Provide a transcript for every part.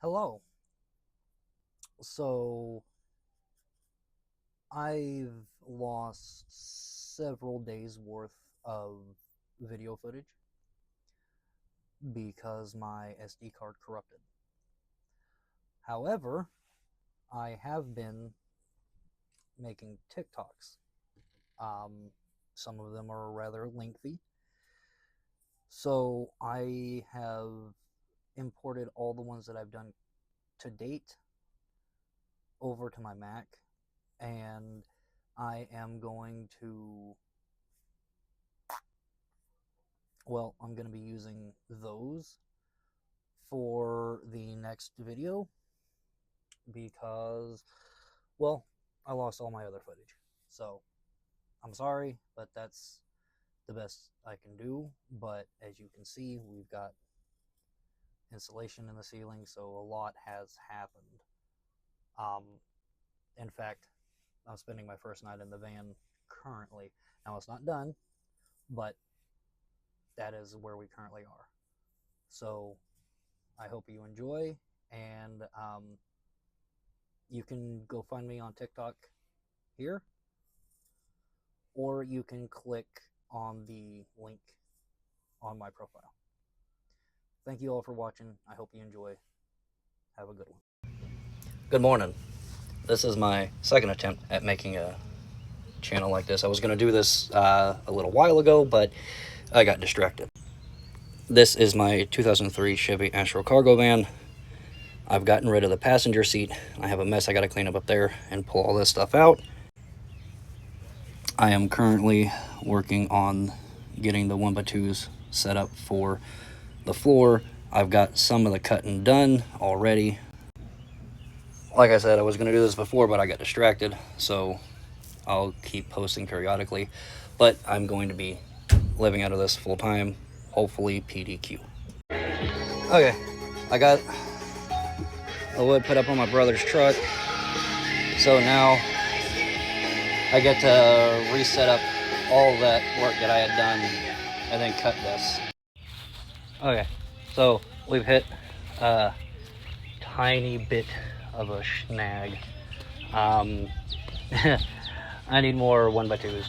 Hello. So, I've lost several days worth of video footage because my SD card corrupted. However, I have been making TikToks. Some of them are rather lengthy. So, I have imported all the ones that I've done to date over to my Mac, and I am going to, I'm going to be using those for the next video because, I lost all my other footage. So, I'm sorry, but that's the best I can do. But as you can see, we've got insulation in the ceiling, so a lot has happened. In fact, I'm spending my first night in the van currently. Now, it's not done, but that is where we currently are. So, I hope you enjoy, and you can go find me on TikTok here, or you can click on the link on my profile. Thank you all for watching. I hope you enjoy. Have a good one. Good morning. This is my second attempt at making a channel like this. I was going to do this a little while ago, but I got distracted. This is my 2003 Chevy Astro cargo van. I've gotten rid of the passenger seat. I have a mess I got to clean up there and pull all this stuff out. I am currently working on getting the 1x2s set up for the floor. I've got some of the cutting done already. Like I said, I was going to do this before, but I got distracted, so I'll keep posting periodically. But I'm going to be living out of this full time, hopefully pt2. Okay, I got the wood put up on my brother's truck, so now I get to reset up all that work that I had done and then cut this. Okay, so we've hit a tiny bit of a snag. I need more 1x2s.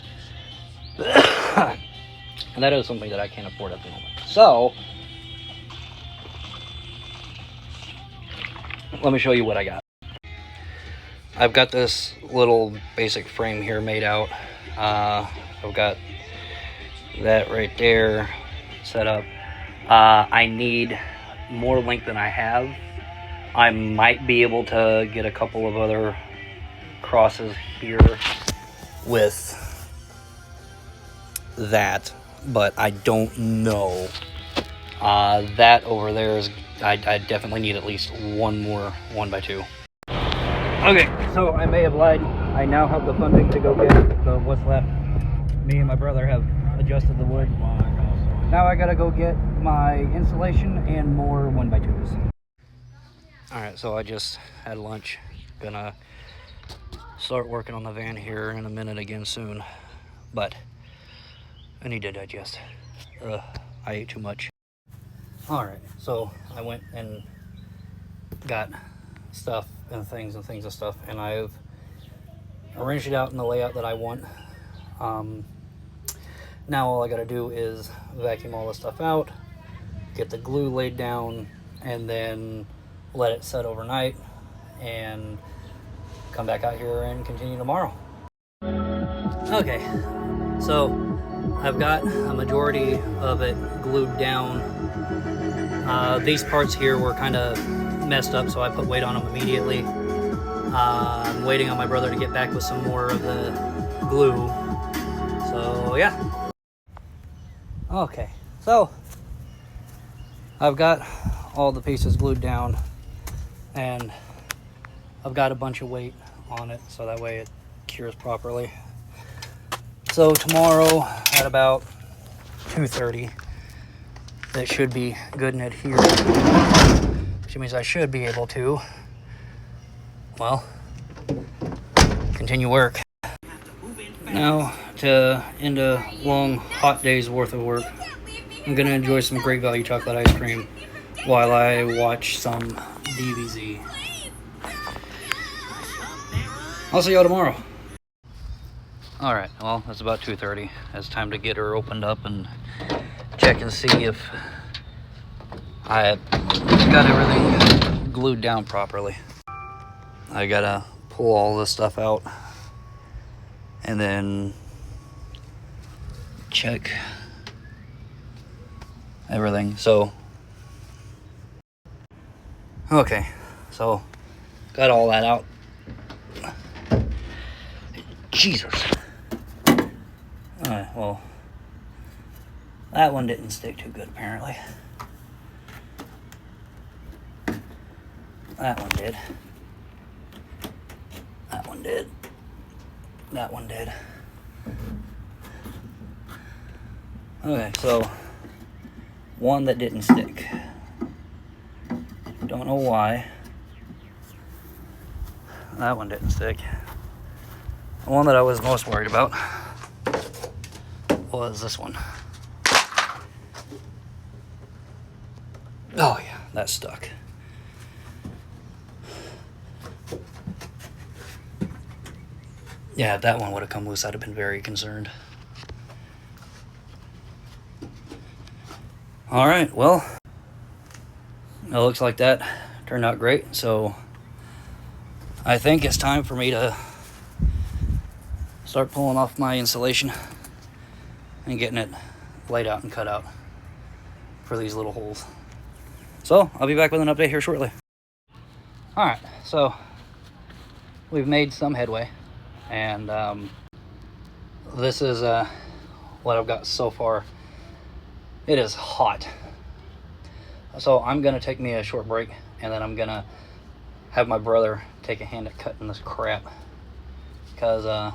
And that is something that I can't afford at the moment. So, let me show you what I got. I've got this little basic frame here made out. I've got that right there set up. I need more length than I have. I might be able to get a couple of other crosses here with that, but I don't know. That over there is, I definitely need at least one more 1x2. Okay, so I may have lied. I now have the funding to go get what's left. Me and my brother have adjusted the wood. Now I gotta go get my insulation and more 1x2s. Alright, so I just had lunch. Gonna start working on the van here in a minute again soon. But I need to digest. I ate too much. Alright, so I went and got stuff and things and stuff, and I've arranged it out in the layout that I want. Now all I gotta do is vacuum all this stuff out, get the glue laid down, and then let it set overnight, and come back out here and continue tomorrow. Okay, so I've got a majority of it glued down. These parts here were kind of messed up, so I put weight on them immediately. I'm waiting on my brother to get back with some more of the glue. So yeah. Okay, so I've got all the pieces glued down, and I've got a bunch of weight on it so that way it cures properly. So tomorrow at about 2:30, it should be good and adhered, which means I should be able to, continue work. Now, to end a long, hot day's worth of work, I'm gonna enjoy some Great Value chocolate ice cream while I watch some DBZ. I'll see y'all tomorrow. Alright, well, it's about 2:30. It's time to get her opened up and check and see if I got everything glued down properly. I gotta pull all this stuff out and then check everything. So, okay, so got all that out. Jesus. Alright, well, that one didn't stick too good, apparently. That one did. That one did. That one did. Okay, so one that didn't stick. Don't know why. That one didn't stick. The one that I was most worried about was this one. Oh yeah, that stuck. Yeah, if that one would have come loose, I'd have been very concerned. Alright, well, it looks like that turned out great, so I think it's time for me to start pulling off my insulation and getting it laid out and cut out for these little holes. So, I'll be back with an update here shortly. Alright, so we've made some headway, and this is what I've got so far. It is hot. So I'm going to take me a short break, and then I'm going to have my brother take a hand at cutting this crap. Because,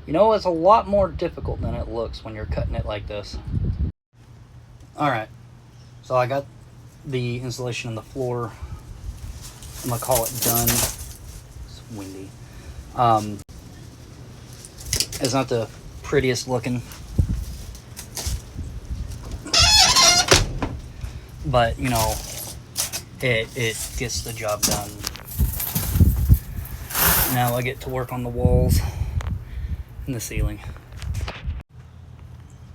you know, it's a lot more difficult than it looks when you're cutting it like this. Alright, so I got the insulation on the floor. I'm going to call it done. It's windy. It's not the prettiest looking, but you know, it gets the job done. Now I get to work on the walls and the ceiling.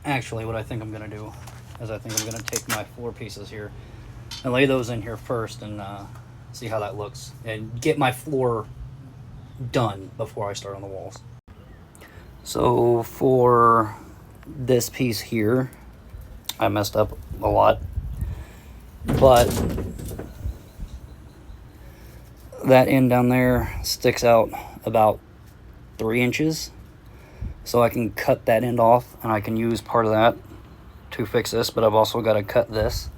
Actually, what I think I'm gonna do is I think I'm gonna take my floor pieces here and lay those in here first and see how that looks and get my floor done before I start on the walls. So for this piece here, I messed up a lot, but that end down there sticks out about 3 inches, so I can cut that end off and I can use part of that to fix this. But I've also got to cut this,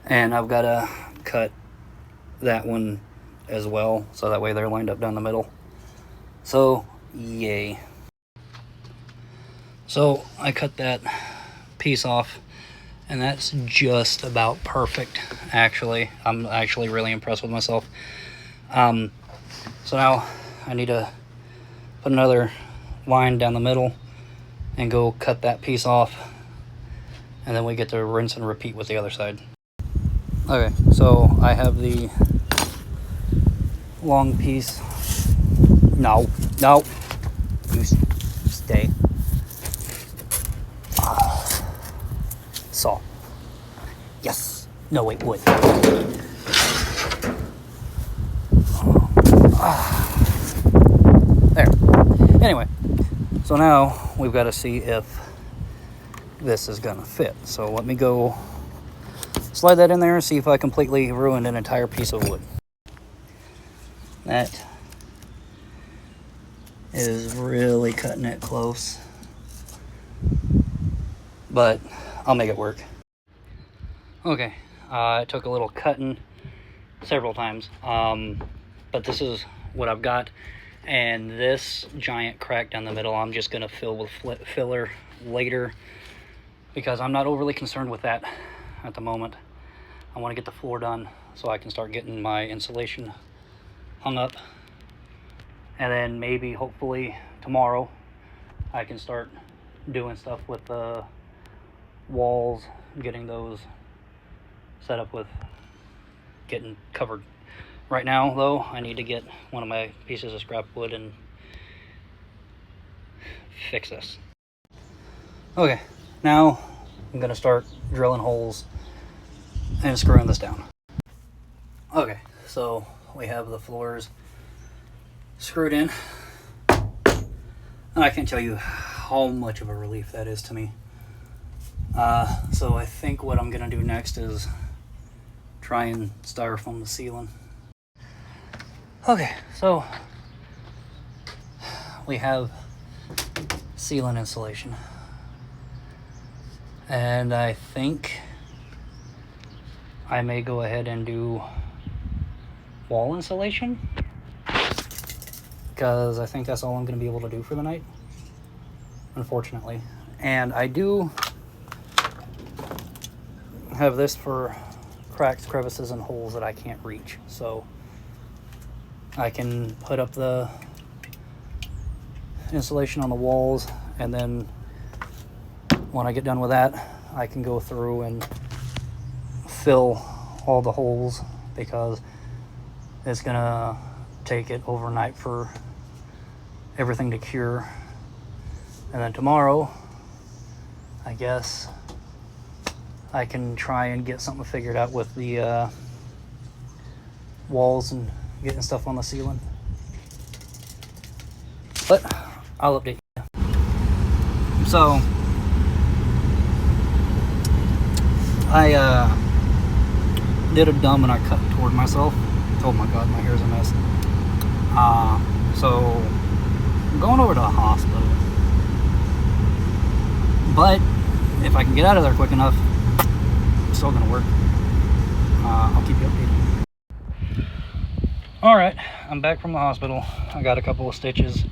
and I've got to cut that one as well, so that way they're lined up down the middle. So yay. So I cut that piece off, and that's just about perfect, actually. I'm actually really impressed with myself. So now I need to put another line down the middle and go cut that piece off, and then we get to rinse and repeat with the other side. Okay, so I have the long piece. No, you stay. Saw. Yes. No, wait, wood. There. Anyway, so now we've got to see if this is gonna fit. So let me go slide that in there and see if I completely ruined an entire piece of wood. That is really cutting it close, but I'll make it work. Okay, it took a little cutting several times, but this is what I've got. And this giant crack down the middle, I'm just going to fill with filler later, because I'm not overly concerned with that at the moment. I want to get the floor done so I can start getting my insulation hung up. And then maybe, hopefully, tomorrow I can start doing stuff with the walls, getting those set up with getting covered. Right now, though, I need to get one of my pieces of scrap wood and fix this. Okay, now I'm gonna start drilling holes and screwing this down. Okay, so we have the floors screwed in, and I can't tell you how much of a relief that is to me. So I think what I'm gonna do next is try and styrofoam the ceiling. Okay, so we have ceiling insulation, and I think I may go ahead and do wall insulation, because I think that's all I'm going to be able to do for the night, unfortunately. And I do have this for cracks, crevices, and holes that I can't reach, so I can put up the insulation on the walls, and then when I get done with that, I can go through and fill all the holes, because it's gonna take it overnight for everything to cure. And then tomorrow, I guess I can try and get something figured out with the walls and getting stuff on the ceiling. But I'll update you. So I did a dumb and I cut toward myself. Oh my god, my hair's a mess. So I'm going over to the hospital, but if I can get out of there quick enough, it's still gonna work. I'll keep you updated. Alright, I'm back from the hospital. I got a couple of stitches.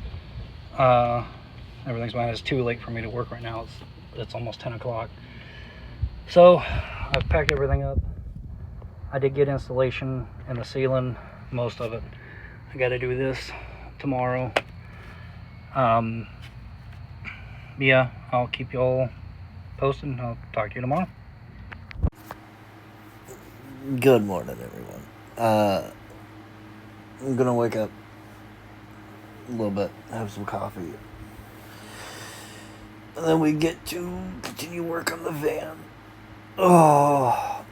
Everything's fine. It's too late for me to work right now. It's almost 10 o'clock. So I've packed everything up. I did get installation in the ceiling, most of it. I got to do this tomorrow. Yeah, I'll keep you all posted, and I'll talk to you tomorrow. Good morning, everyone. I'm gonna wake up a little bit, have some coffee, and then we get to continue work on the van. Oh,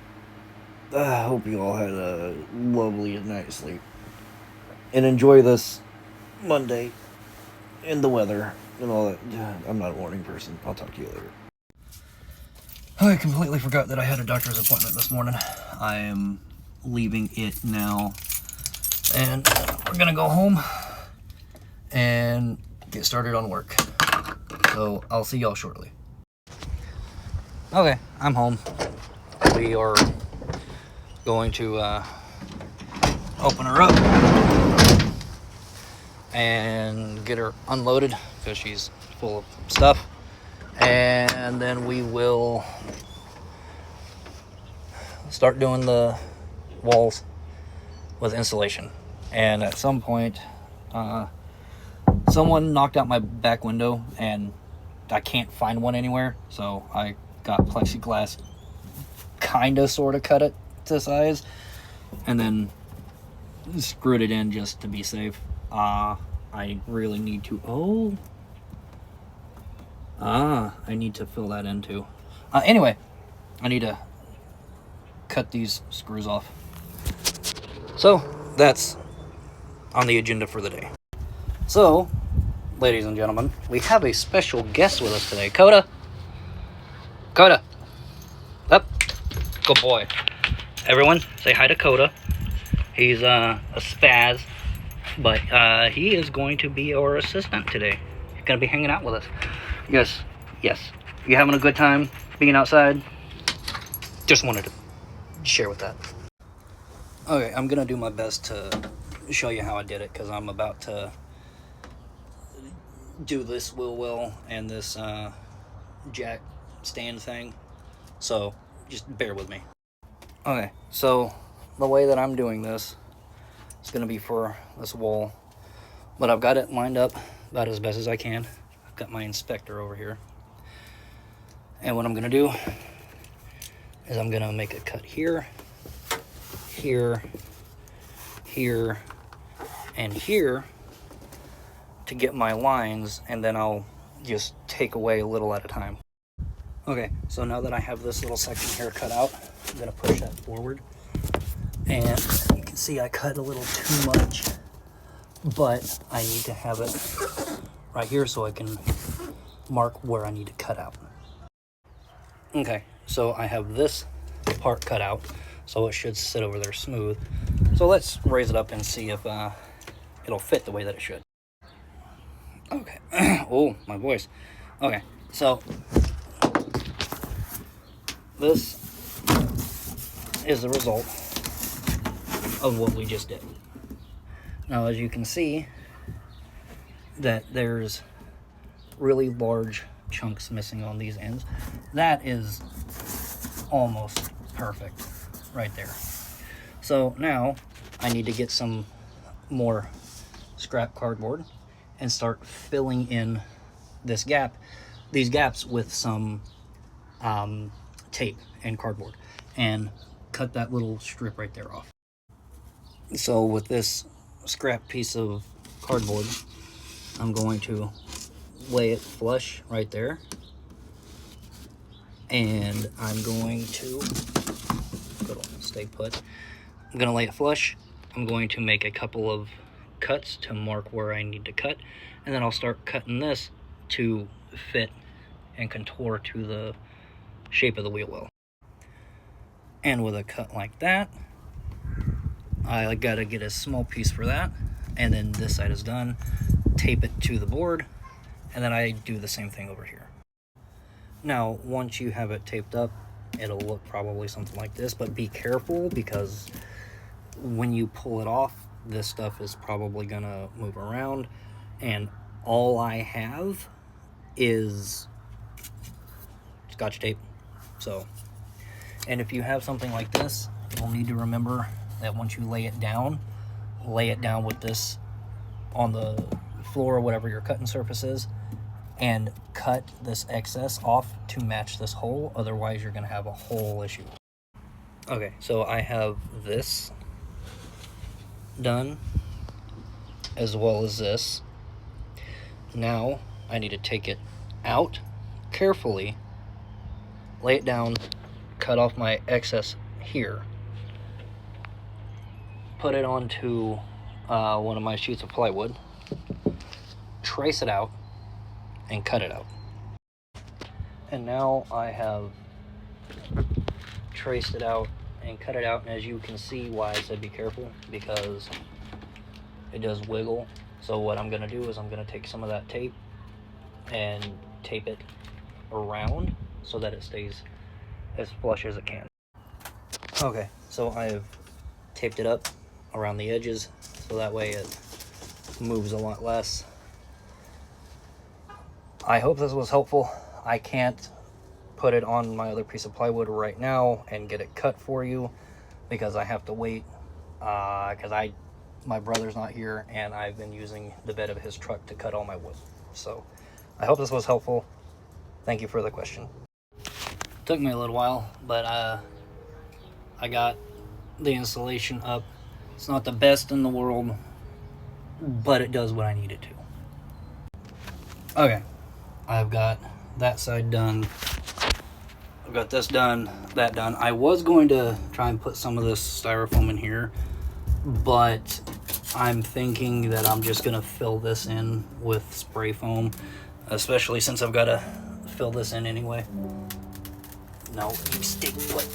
I hope you all had a lovely night's sleep, and enjoy this Monday and the weather and all that. I'm not a morning person. I'll talk to you later. I completely forgot that I had a doctor's appointment this morning. I am leaving it now, and we're gonna go home and get started on work. So I'll see y'all shortly. Okay, I'm home. We are going to open her up and get her unloaded, because she's full of stuff, and then we will start doing the walls with insulation. And at some point, someone knocked out my back window and I can't find one anywhere, so I got plexiglass, kinda sorta cut it to size, and then screwed it in just to be safe. I really need to I need to fill that in too. Anyway, I need to cut these screws off. So that's on the agenda for the day. So, ladies and gentlemen, we have a special guest with us today. Coda, up, good boy. Everyone, say hi to Coda. He's a spaz, but he is going to be our assistant today. He's gonna be hanging out with us. Yes. You having a good time being outside? Just wanted to share with that. Okay, I'm gonna do my best to show you how I did it, because I'm about to do this wheel well and this jack stand thing, so just bear with me. Okay, so the way that I'm doing this is gonna be for this wall, but I've got it lined up about as best as I can. I've got my inspector over here, and what I'm gonna do is I'm gonna make a cut here, here, here, and here to get my lines, and then I'll just take away a little at a time. Okay, so now that I have this little section here cut out, I'm gonna push that forward. And you can see I cut a little too much, but I need to have it right here so I can mark where I need to cut out. Okay, so I have this part cut out, so it should sit over there smooth. So let's raise it up and see if it'll fit the way that it should. Okay. Oh, my voice. Okay, so this is the result of what we just did. Now, as you can see, that there's really large chunks missing on these ends. That is almost perfect right there. So now I need to get some more scrap cardboard and start filling in these gaps with some tape and cardboard, and cut that little strip right there off. So with this scrap piece of cardboard, I'm going to lay it flush right there, and I'm going to stay put. I'm going to lay it flush. I'm going to make a couple of cuts to mark where I need to cut, and then I'll start cutting this to fit and contour to the shape of the wheel well. And with a cut like that, I gotta get a small piece for that, and then this side is done. Tape it to the board, and then I do the same thing over here. Now, once you have it taped up, it'll look probably something like this, but be careful, because when you pull it off, this stuff is probably gonna move around, and all I have is Scotch tape. So, and if you have something like this, you'll need to remember that once you lay it down with this on the floor or whatever your cutting surface is, and cut this excess off to match this hole. Otherwise, you're gonna have a hole issue. Okay, so I have this done as well as this. Now I need to take it out carefully, lay it down, cut off my excess here, put it onto one of my sheets of plywood, trace it out, and cut it out. And now I have traced it out and cut it out, and as you can see why I said be careful, because it does wiggle. So what I'm going to do is I'm going to take some of that tape and tape it around so that it stays as flush as it can. Okay, so I have taped it up around the edges so that way it moves a lot less. I hope this was helpful. I can't put it on my other piece of plywood right now and get it cut for you because I have to wait because my brother's not here and I've been using the bed of his truck to cut all my wood. So I hope this was helpful. Thank you for the question. Took me a little while, but I got the installation up. It's not the best in the world, but it does what I need it to. Okay, I've got that side done. I've got this done, that done. I was going to try and put some of this styrofoam in here, but I'm thinking that I'm just gonna fill this in with spray foam, especially since I've got to fill this in anyway. No, you stay put.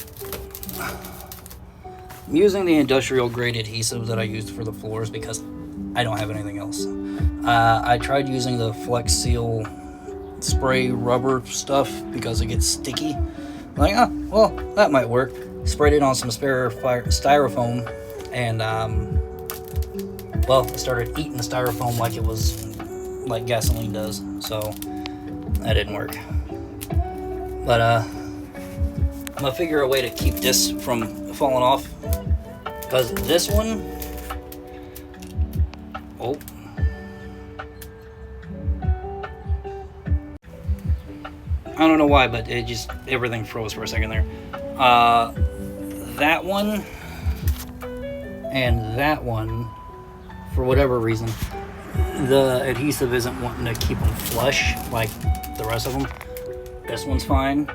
I'm using the industrial grade adhesive that I used for the floors because I don't have anything else. I tried using the Flex Seal spray rubber stuff because it gets sticky. I'm like, oh, well, that might work. Sprayed it on some spare styrofoam, and well, it started eating the styrofoam like it was like gasoline does. So that didn't work. But I'm gonna figure a way to keep this from falling off, because this one, oh, I don't know why, but it just, everything froze for a second there. That one, and that one, for whatever reason, the adhesive isn't wanting to keep them flush like the rest of them. This one's fine,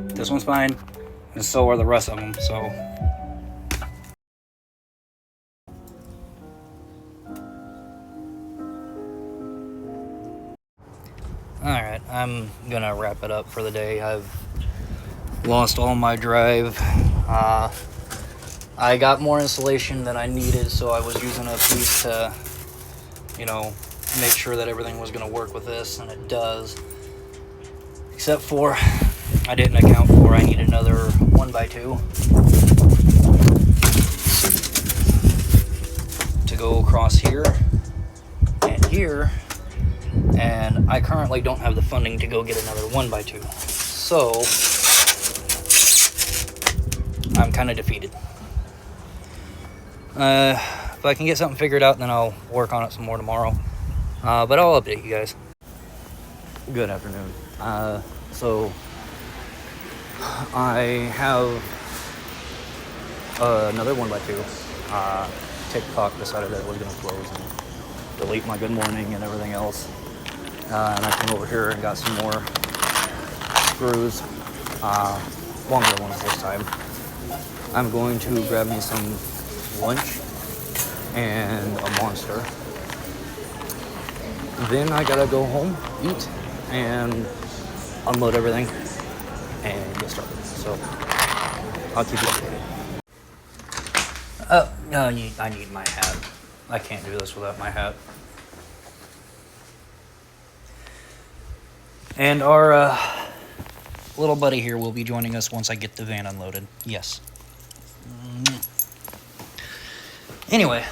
this one's fine, and so are the rest of them. So alright, I'm gonna wrap it up for the day. I've lost all my drive. I got more insulation than I needed, so I was using a piece to, you know, make sure that everything was going to work with this, and it does. Except for, I didn't account for I need another 1x2 to go across here and here, and I currently don't have the funding to go get another 1x2. So, I'm kind of defeated. If I can get something figured out, then I'll work on it some more tomorrow. But I'll update you guys. Good afternoon. So I have another 1x2. TikTok decided that it was going to close and delete my good morning and everything else. And I came over here and got some more screws, longer ones this time. I'm going to grab me some lunch and a Monster. Then I gotta go home, eat, and unload everything and get started. So I'll keep you updated. No, I need my hat. I can't do this without my hat. And our little buddy here will be joining us once I get the van unloaded. Yes. Anyway.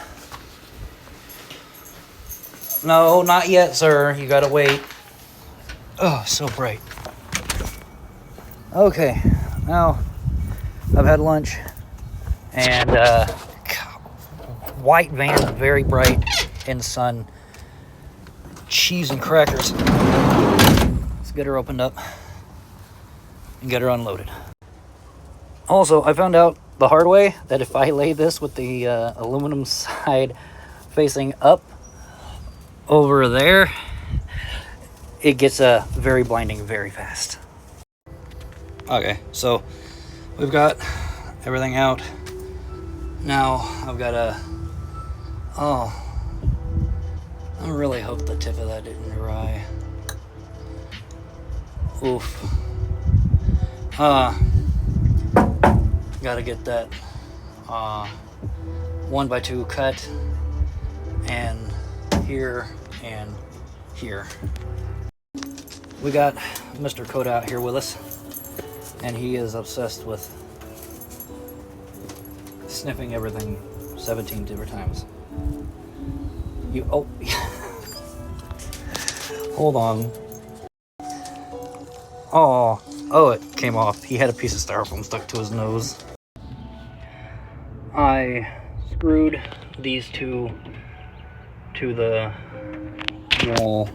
No, not yet, sir. You gotta wait. Oh, so bright. Okay, now I've had lunch, and white van, very bright in the sun. Cheese and crackers. Let's get her opened up and get her unloaded. Also, I found out the hard way that if I lay this with the aluminum side facing up over there, it gets very blinding very fast. Okay, so we've got everything out. Now I've got I really hope the tip of that didn't dry. Oof. Gotta get that 1x2 cut, and here and here. We got Mr. Code out here with us, and he is obsessed with sniffing everything 17 different times. Hold on. Oh, it came off. He had a piece of styrofoam stuck to his nose. I screwed these two to the wall.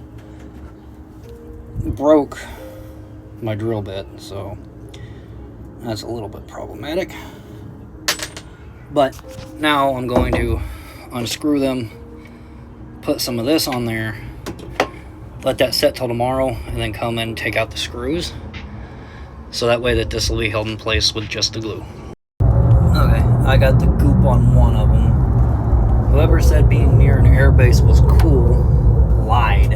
Broke my drill bit, so that's a little bit problematic. But now I'm going to unscrew them, put some of this on there, let that set till tomorrow, and then come and take out the screws, so that way that this will be held in place with just the glue. Okay, I got the goop on one of them. Whoever said being near an airbase was cool lied.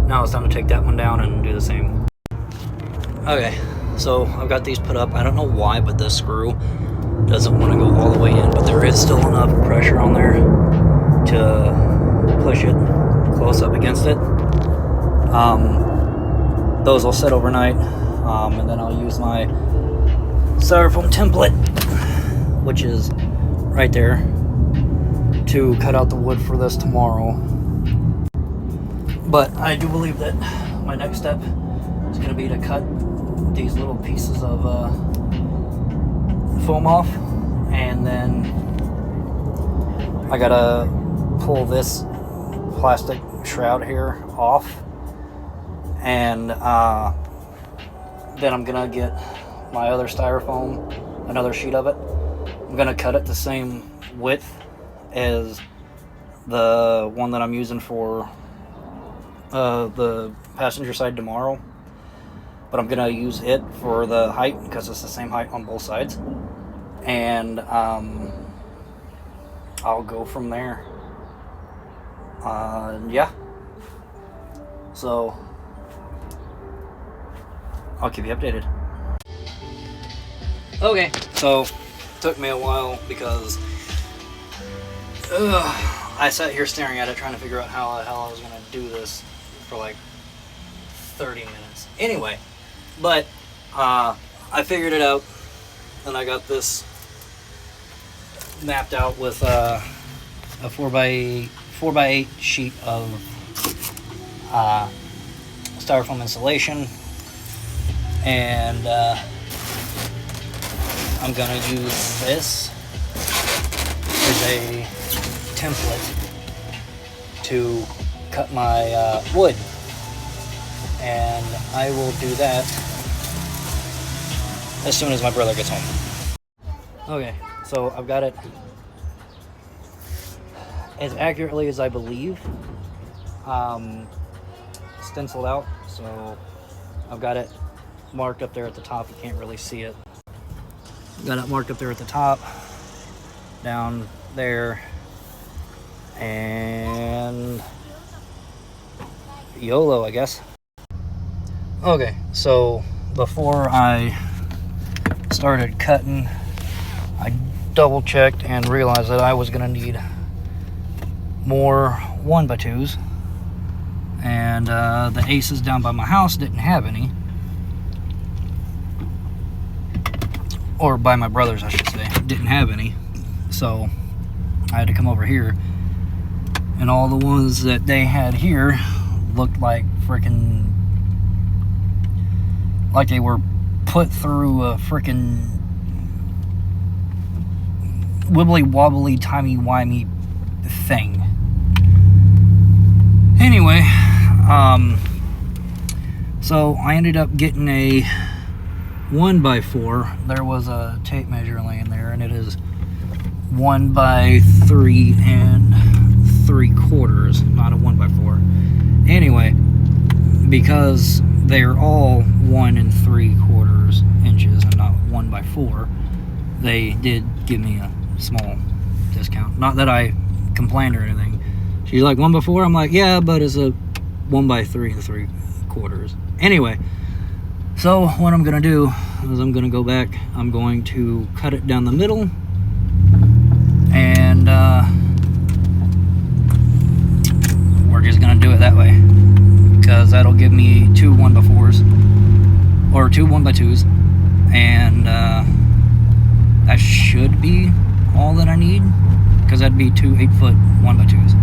Now it's time to take that one down and do the same. Okay, so I've got these put up. I don't know why, but this screw doesn't want to go all the way in, but there is still enough pressure on there to push it close up against it. Those will sit overnight, and then I'll use my styrofoam template, which is right there, to cut out the wood for this tomorrow. But I do believe that my next step is going to be to cut these little pieces of foam off, and then I gotta pull this plastic shroud here off, and then I'm gonna get my other styrofoam, another sheet of it. I'm gonna cut it the same width as the one that I'm using for the passenger side tomorrow, but I'm gonna use it for the height because it's the same height on both sides, and I'll go from there. Yeah, so I'll keep you updated. Okay, so took me a while because I sat here staring at it trying to figure out how the hell I was going to do this for like 30 minutes. Anyway, but I figured it out, and I got this mapped out with a 4x8 sheet of styrofoam insulation, and I'm going to use this as a template to cut my wood, and I will do that as soon as my brother gets home. Okay, so I've got it as accurately as I believe stenciled out, so I've got it marked up there at the top. You can't really see it. Got it marked up there at the top, down there, and YOLO, I guess. Okay, so before I started cutting, I double checked and realized that I was gonna need more 1x2s, and the Aces down by my house didn't have any, or by my brother's I should say, didn't have any, so I had to come over here, and all the ones that they had here looked like freaking, like they were put through a freaking wibbly wobbly timey wimey thing. Anyway, so I ended up getting a 1x4. There was a tape measure laying there, and it is 1x3 3/4, not a 1x4. Anyway, because they're all 1 3/4 inches and not 1x4, they did give me a small discount. Not that I complained or anything. She's like, 1x4? I'm like, yeah, but it's a 1x3 3/4. Anyway, so what I'm gonna do is I'm gonna go back, I'm going to cut it down the middle, and we're just gonna do it that way, because that'll give me 2 1x4s or 2 1x2s, and that should be all that I need, because that'd be 2 8-foot 1x2s.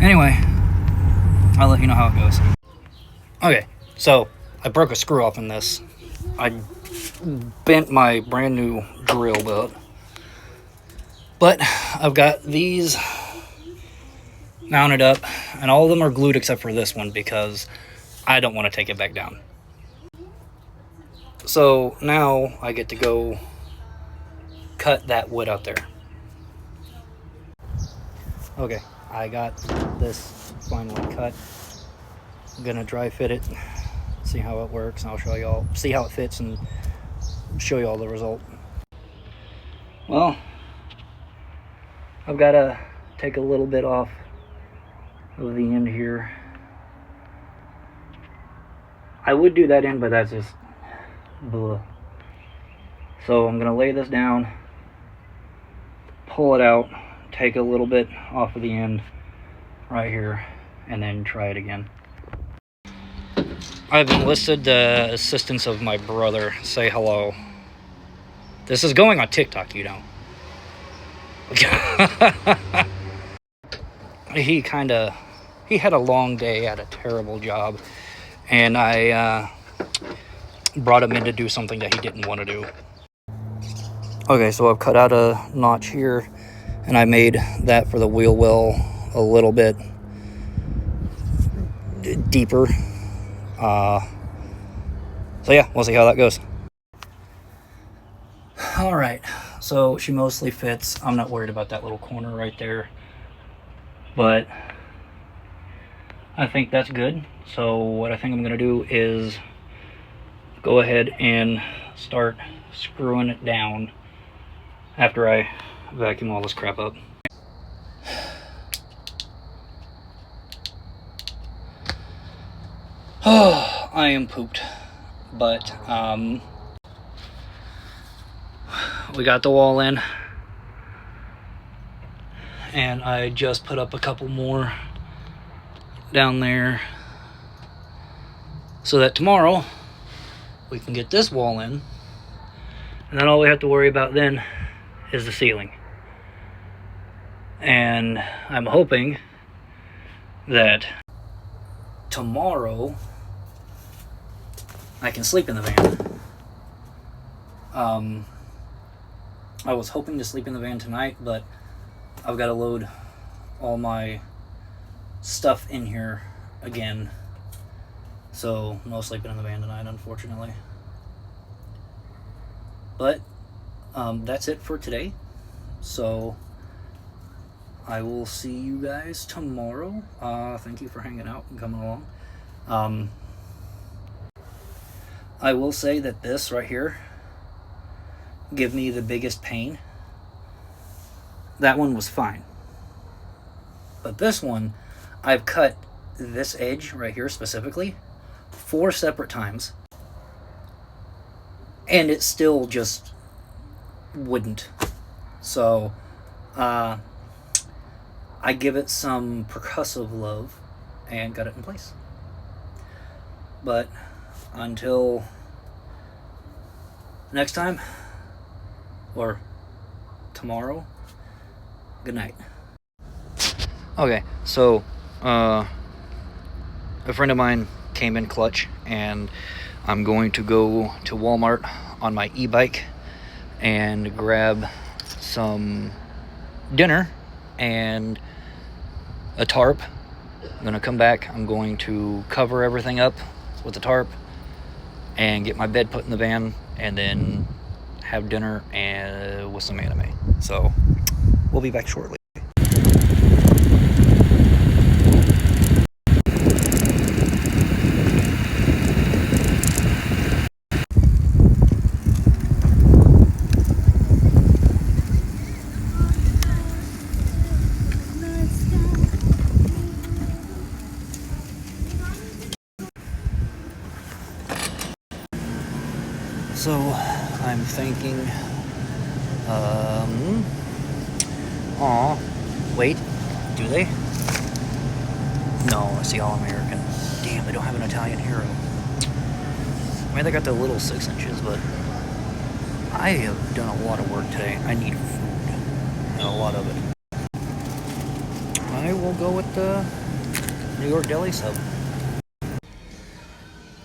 Anyway, I'll let you know how it goes. Okay, so I broke a screw off in this. I bent my brand new drill bit, but I've got these mounted up, and all of them are glued except for this one because I don't want to take it back down. So now I get to go cut that wood out there. Okay, I got this finally cut. I'm gonna dry fit it, see how it works, and I'll show y'all, see how it fits, and show y'all the result. Well, I've got to take a little bit off of the end here. I would do that end, but that's just blah. So I'm gonna lay this down, pull it out, take a little bit off of the end right here, and then try it again. I've enlisted the assistance of my brother. Say hello. This is going on TikTok, you know. He had a long day at a terrible job, and I brought him in to do something that he didn't want to do. Okay, so I've cut out a notch here, and I made that for the wheel well a little bit deeper. So yeah, we'll see how that goes. Alright, So she mostly fits. I'm not worried about that little corner right there, but I think that's good. So what I think I'm going to do is go ahead and start screwing it down after I vacuum all this crap up. Oh, I am pooped, but we got the wall in, and I just put up a couple more down there so that tomorrow we can get this wall in, and then all we have to worry about then is the ceiling. And I'm hoping that tomorrow I can sleep in the van. I was hoping to sleep in the van tonight, but I've got to load all my stuff in here again, so no sleeping in the van tonight, unfortunately. But that's it for today, so I will see you guys tomorrow. Thank you for hanging out and coming along. I will say that this right here give me the biggest pain. That one was fine, but this one, I've cut this edge right here specifically 4 separate times, and it still just wouldn't. So I give it some percussive love and got it in place. But until next time, or tomorrow, good night. Okay, so a friend of mine came in clutch, and I'm going to go to Walmart on my e-bike and grab some dinner and a tarp. I'm gonna come back. I'm going to cover everything up with the tarp and get my bed put in the van, and then have dinner and with some anime. So we'll be back shortly. So I'm thinking, wait, do they? No, it's the All-American. Damn, they don't have an Italian hero. I mean, they got the little 6 inches, but I have done a lot of work today. I need food, and a lot of it. I will go with the New York Deli sub.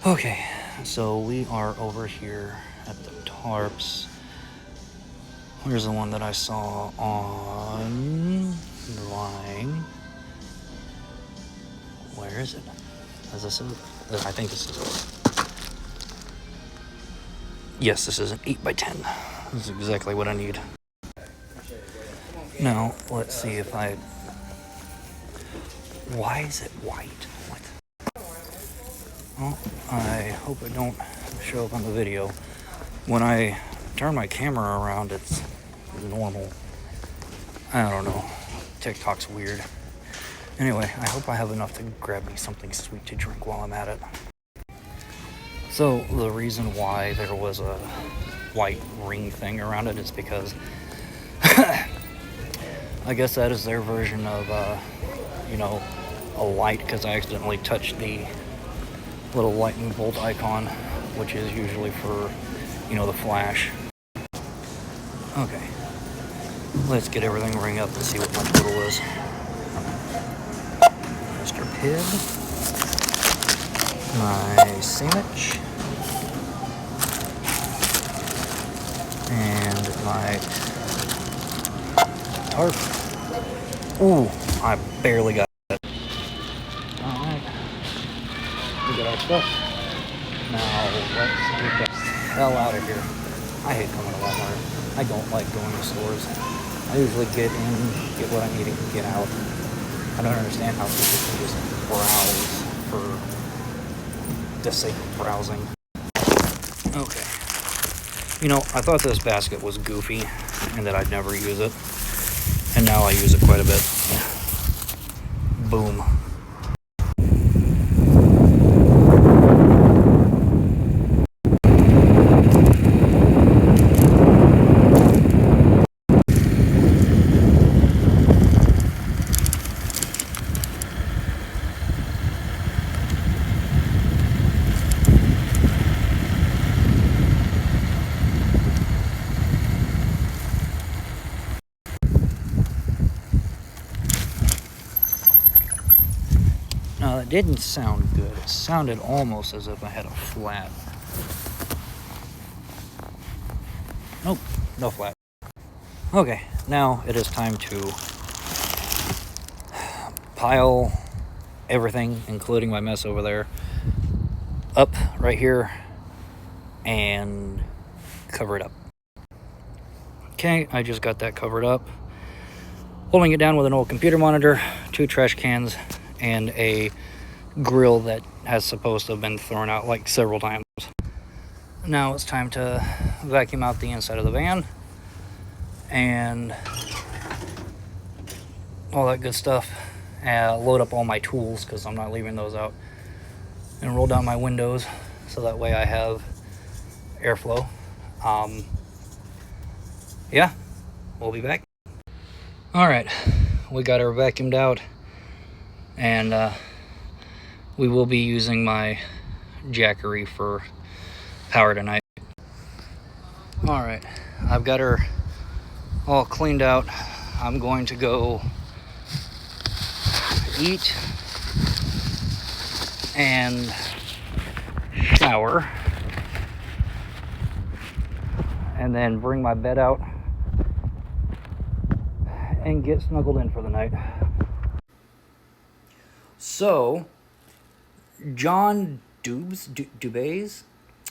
Okay, so we are over here at the tarps. Here's the one that I saw on the line. Where is it? Is this it? I think this is it. Yes, this is an 8x10. This is exactly what I need. Now, let's see if I... Why is it white? What? Well, I hope it don't show up on the video. When I turn my camera around, it's normal. I don't know. TikTok's weird. Anyway, I hope I have enough to grab me something sweet to drink while I'm at it. So, the reason why there was a white ring thing around it is because I guess that is their version of, a light, because I accidentally touched the little lightning bolt icon, which is usually for, the flash. Okay, let's get everything ring up and see what my total is. Mr. Pibb, my sandwich, and my tarp. Ooh, I barely got it. Alright, we got our stuff. Now let's get the hell out of here. I hate coming to Walmart. I don't like going to stores. I usually get in, get what I need to get out. I don't understand how people can just browse for the sake of browsing. Okay. You know, I thought this basket was goofy and that I'd never use it. And now I use it quite a bit. Boom. Now that didn't sound good. It sounded almost as if I had a flat. Nope, no flat. Okay, now it is time to pile everything, including my mess over there, up right here and cover it up. Okay, I just got that covered up. Holding it down with an old computer monitor, 2 trash cans, and a grill that has supposed to have been thrown out like several times. Now it's time to vacuum out the inside of the van and all that good stuff. Load up all my tools because I'm not leaving those out, and roll down my windows so that way I have airflow. Yeah, we'll be back. All right, we got her vacuumed out, and we will be using my Jackery for power tonight. All right, I've got her all cleaned out. I'm going to go eat and shower, and then bring my bed out and get snuggled in for the night. So, John Dubé's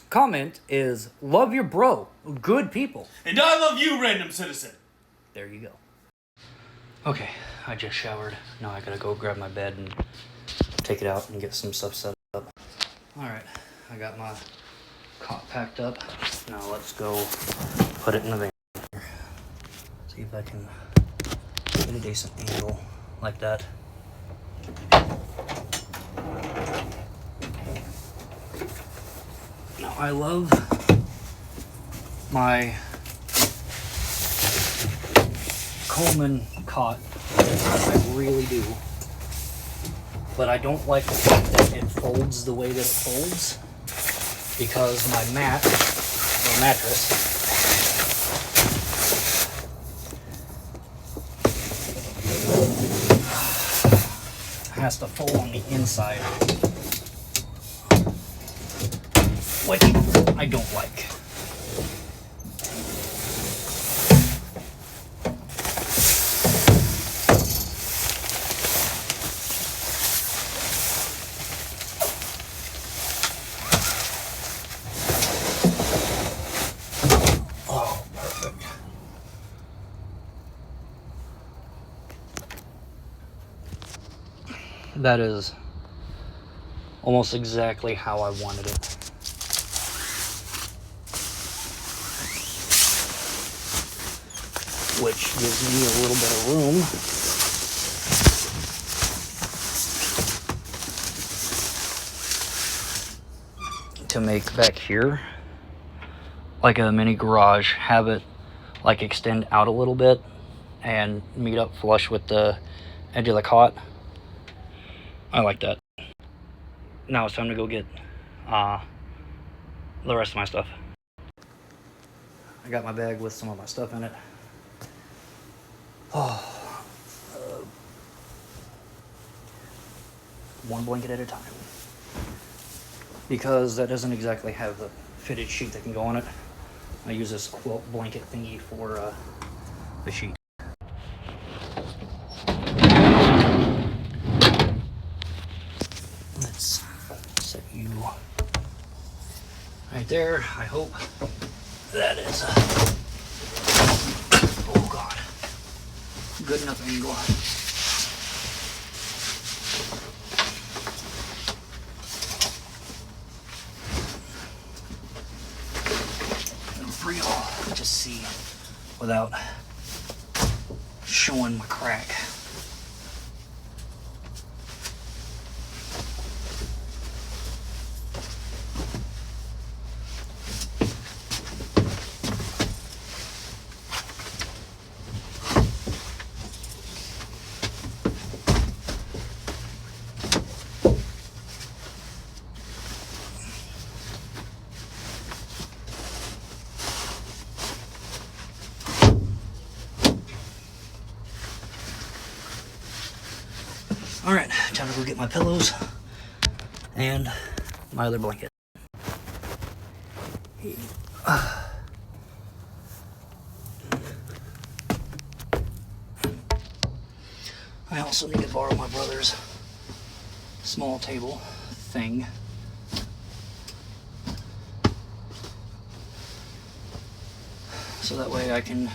comment is, love your bro, good people. And I love you, random citizen. There you go. Okay, I just showered. Now I gotta go grab my bed and take it out and get some stuff set up. Alright, I got my cot packed up. Now let's go put it in the van. See if I can get a decent angle like that. Now I love my Coleman cot. I really do. But I don't like the fact that it folds the way that it folds, because my mat, or mattress, has to fold on the inside, which I don't like. Oh, perfect. That is almost exactly how I wanted it. Which gives me a little bit of room to make back here like a mini garage, have it like extend out a little bit and meet up flush with the edge of the cot. I like that. Now it's time to go get the rest of my stuff. I got my bag with some of my stuff in it. One blanket at a time, because that doesn't exactly have the fitted sheet that can go on it. I use this quilt blanket thingy for the sheet. Let's set you right there. I hope That is, oh God, good enough angle. For y'all to see without showing my crack. Alright, time to go get my pillows and my other blanket. I also need to borrow my brother's small table thing. So that way I can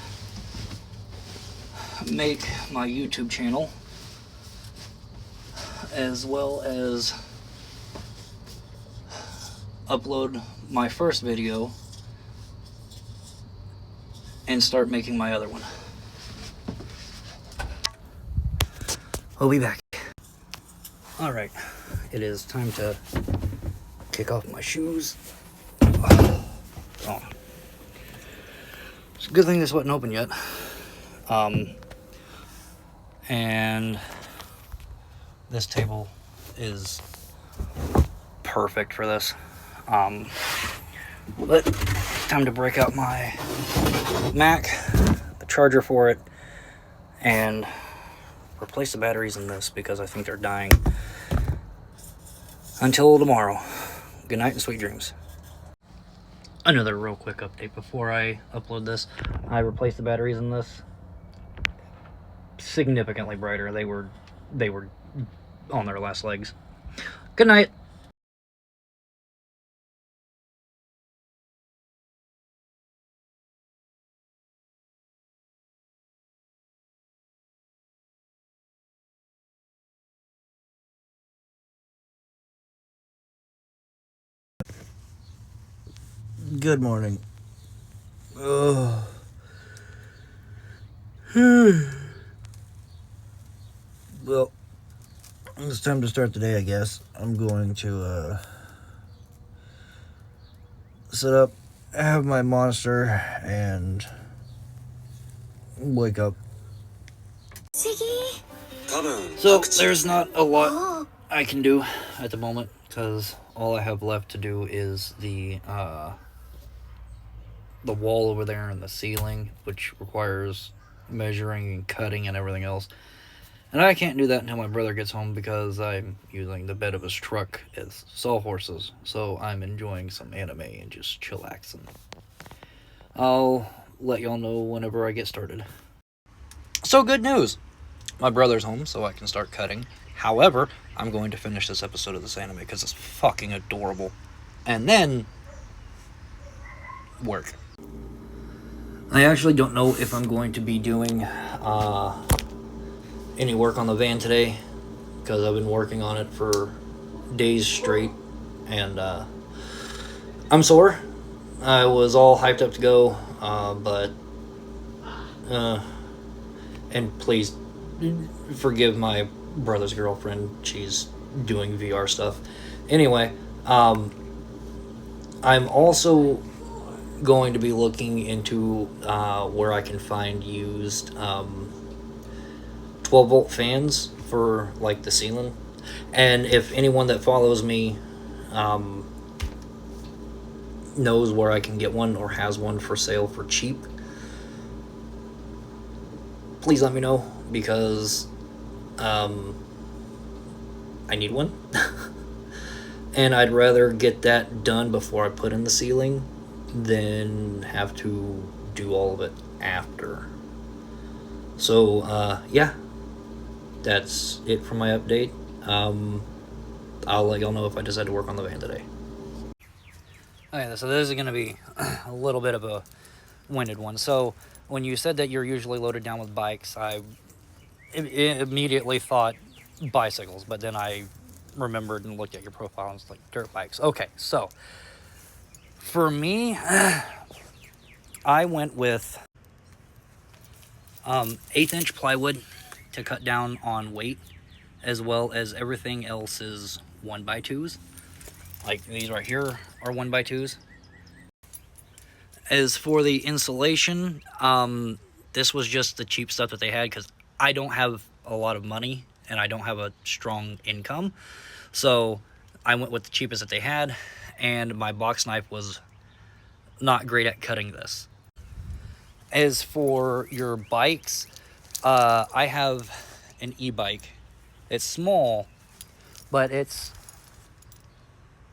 make my YouTube channel as well as upload my first video and start making my other one. We'll be back. Alright, it is time to kick off my shoes. Oh. It's a good thing this wasn't open yet. And this table is perfect for this. But time to break out my Mac, the charger for it, and replace the batteries in this because I think they're dying. Until tomorrow, good night and sweet dreams. Another real quick update before I upload this. I replaced the batteries in this. Significantly brighter. They were on their last legs. Good night. Good morning. Oh. Well, it's time to start the day, I guess. I'm going to sit up, have my monster, and wake up. So there's not a lot I can do at the moment because all I have left to do is the wall over there and the ceiling, which requires measuring and cutting and everything else. And I can't do that until my brother gets home because I'm using the bed of his truck as sawhorses. So I'm enjoying some anime and just chillaxing. I'll let y'all know whenever I get started. So good news! My brother's home, so I can start cutting. However, I'm going to finish this episode of this anime because it's fucking adorable. And then work. I actually don't know if I'm going to be doing any work on the van today because I've been working on it for days straight and I'm sore. I was all hyped up to go, but and please forgive my brother's girlfriend. She's doing VR stuff. Anyway, I'm also going to be looking into where I can find used 12-volt fans for like the ceiling. And if anyone that follows me knows where I can get one or has one for sale for cheap, please let me know because I need one. And I'd rather get that done before I put in the ceiling than have to do all of it after. So yeah, that's it for my update. I'll let y'all know if I decide to work on the van today. Okay, so this is going to be a little bit of a winded one. So when you said that you're usually loaded down with bikes, I immediately thought bicycles, but then I remembered and looked at your profile and it's like dirt bikes. Okay, so for me, I went with 1/8 inch plywood to cut down on weight, as well as everything else is 1x2s. Like these right here are 1x2s. As for the insulation, this was just the cheap stuff that they had because I don't have a lot of money and I don't have a strong income. So I went with the cheapest that they had, and my box knife was not great at cutting this. As for your bikes, I have an e-bike. It's small, but it's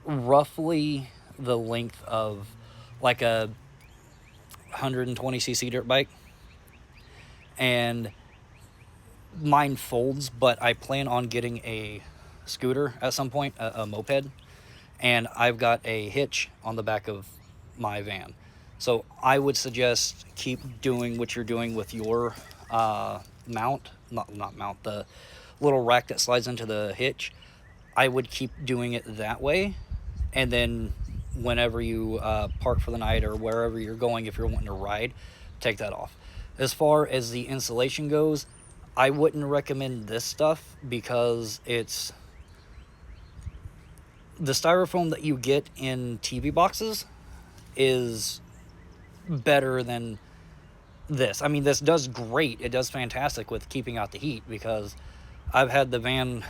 roughly the length of like a 120cc dirt bike. And mine folds, but I plan on getting a scooter at some point, a moped. And I've got a hitch on the back of my van. So I would suggest keep doing what you're doing with your mount, not mount, the little rack that slides into the hitch. I would keep doing it that way, and then whenever you park for the night or wherever you're going, if you're wanting to ride, take that off. As far as the insulation goes, I wouldn't recommend this stuff because it's the styrofoam that you get in TV boxes is better than this. I mean, this does great. It does fantastic with keeping out the heat because I've had the van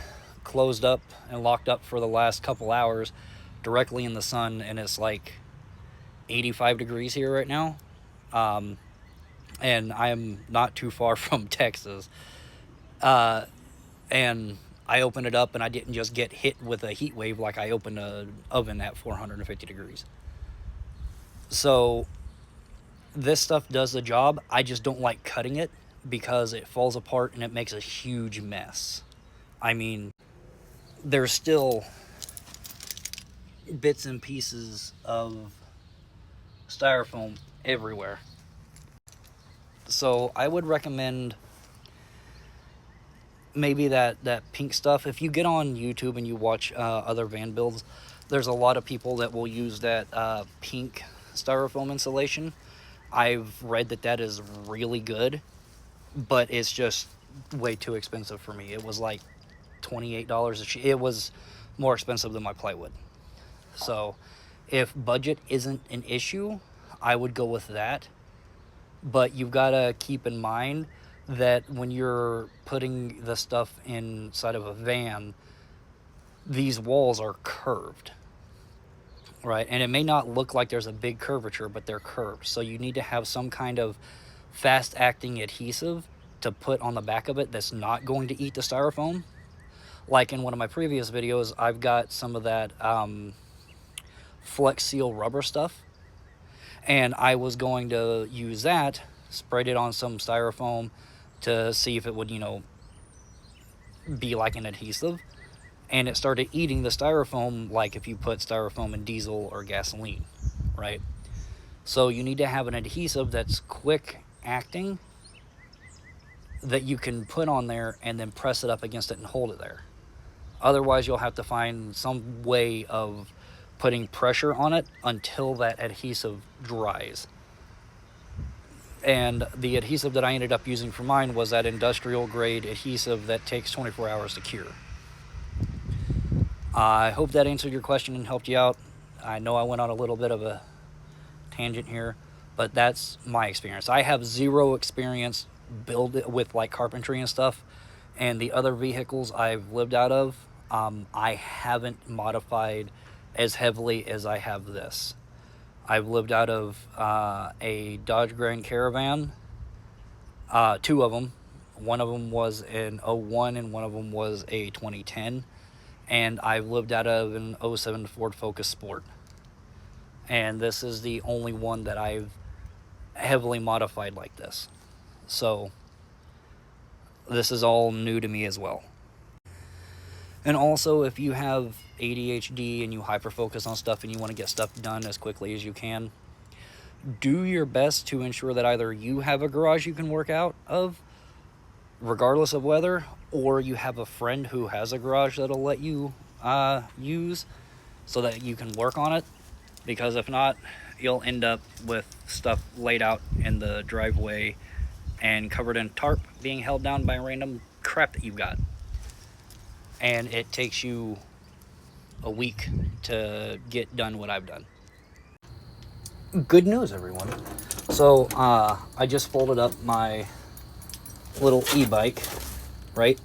closed up and locked up for the last couple hours directly in the sun, and it's like 85 degrees here right now. And I am not too far from Texas. And I opened it up and I didn't just get hit with a heat wave like I opened an oven at 450 degrees. So this stuff does the job. I just don't like cutting it because it falls apart and it makes a huge mess. I mean, there's still bits and pieces of styrofoam everywhere. So I would recommend maybe that pink stuff. If you get on YouTube and you watch other van builds, there's a lot of people that will use that pink styrofoam insulation. I've read that is really good, but it's just way too expensive for me. It was like $28 a sheet. It was more expensive than my plywood. So if budget isn't an issue, I would go with that. But you've got to keep in mind that when you're putting the stuff inside of a van, these walls are curved, right? And it may not look like there's a big curvature, but they're curved. So you need to have some kind of fast-acting adhesive to put on the back of it that's not going to eat the styrofoam. Like in one of my previous videos, I've got some of that Flex Seal rubber stuff, and I was going to use that, sprayed it on some styrofoam to see if it would, be like an adhesive, and it started eating the styrofoam like if you put styrofoam in diesel or gasoline, right? So you need to have an adhesive that's quick acting that you can put on there and then press it up against it and hold it there. Otherwise, you'll have to find some way of putting pressure on it until that adhesive dries. And the adhesive that I ended up using for mine was that industrial grade adhesive that takes 24 hours to cure. I hope that answered your question and helped you out. I know I went on a little bit of a tangent here, but that's my experience. I have zero experience with like carpentry and stuff, and the other vehicles I've lived out of, I haven't modified as heavily as I have this. I've lived out of a Dodge Grand Caravan, two of them. One of them was an '01 and one of them was a 2010. And I've lived out of an '07 Ford Focus Sport. And this is the only one that I've heavily modified like this. So this is all new to me as well. And also, if you have ADHD and you hyperfocus on stuff and you want to get stuff done as quickly as you can, do your best to ensure that either you have a garage you can work out of, regardless of weather, or you have a friend who has a garage that'll let you use so that you can work on it. Because if not, you'll end up with stuff laid out in the driveway and covered in tarp being held down by random crap that you've got. And it takes you a week to get done what I've done. Good news, everyone. So, I just folded up my little e-bike, right?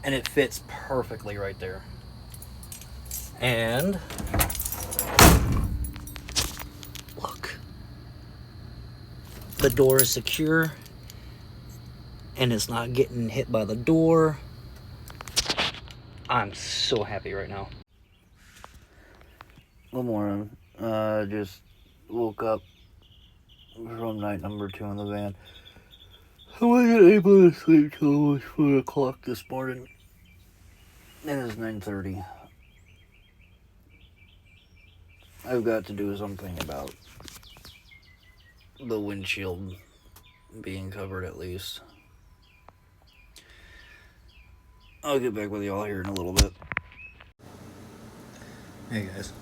And it fits perfectly right there. And look, the door is secure and it's not getting hit by the door. I'm so happy right now. Good morning. Just woke up from night number 2 in the van. I wasn't able to sleep till almost 4 o'clock this morning. It is 9:30. I've got to do something about the windshield being covered at least. I'll get back with y'all here in a little bit. Hey guys.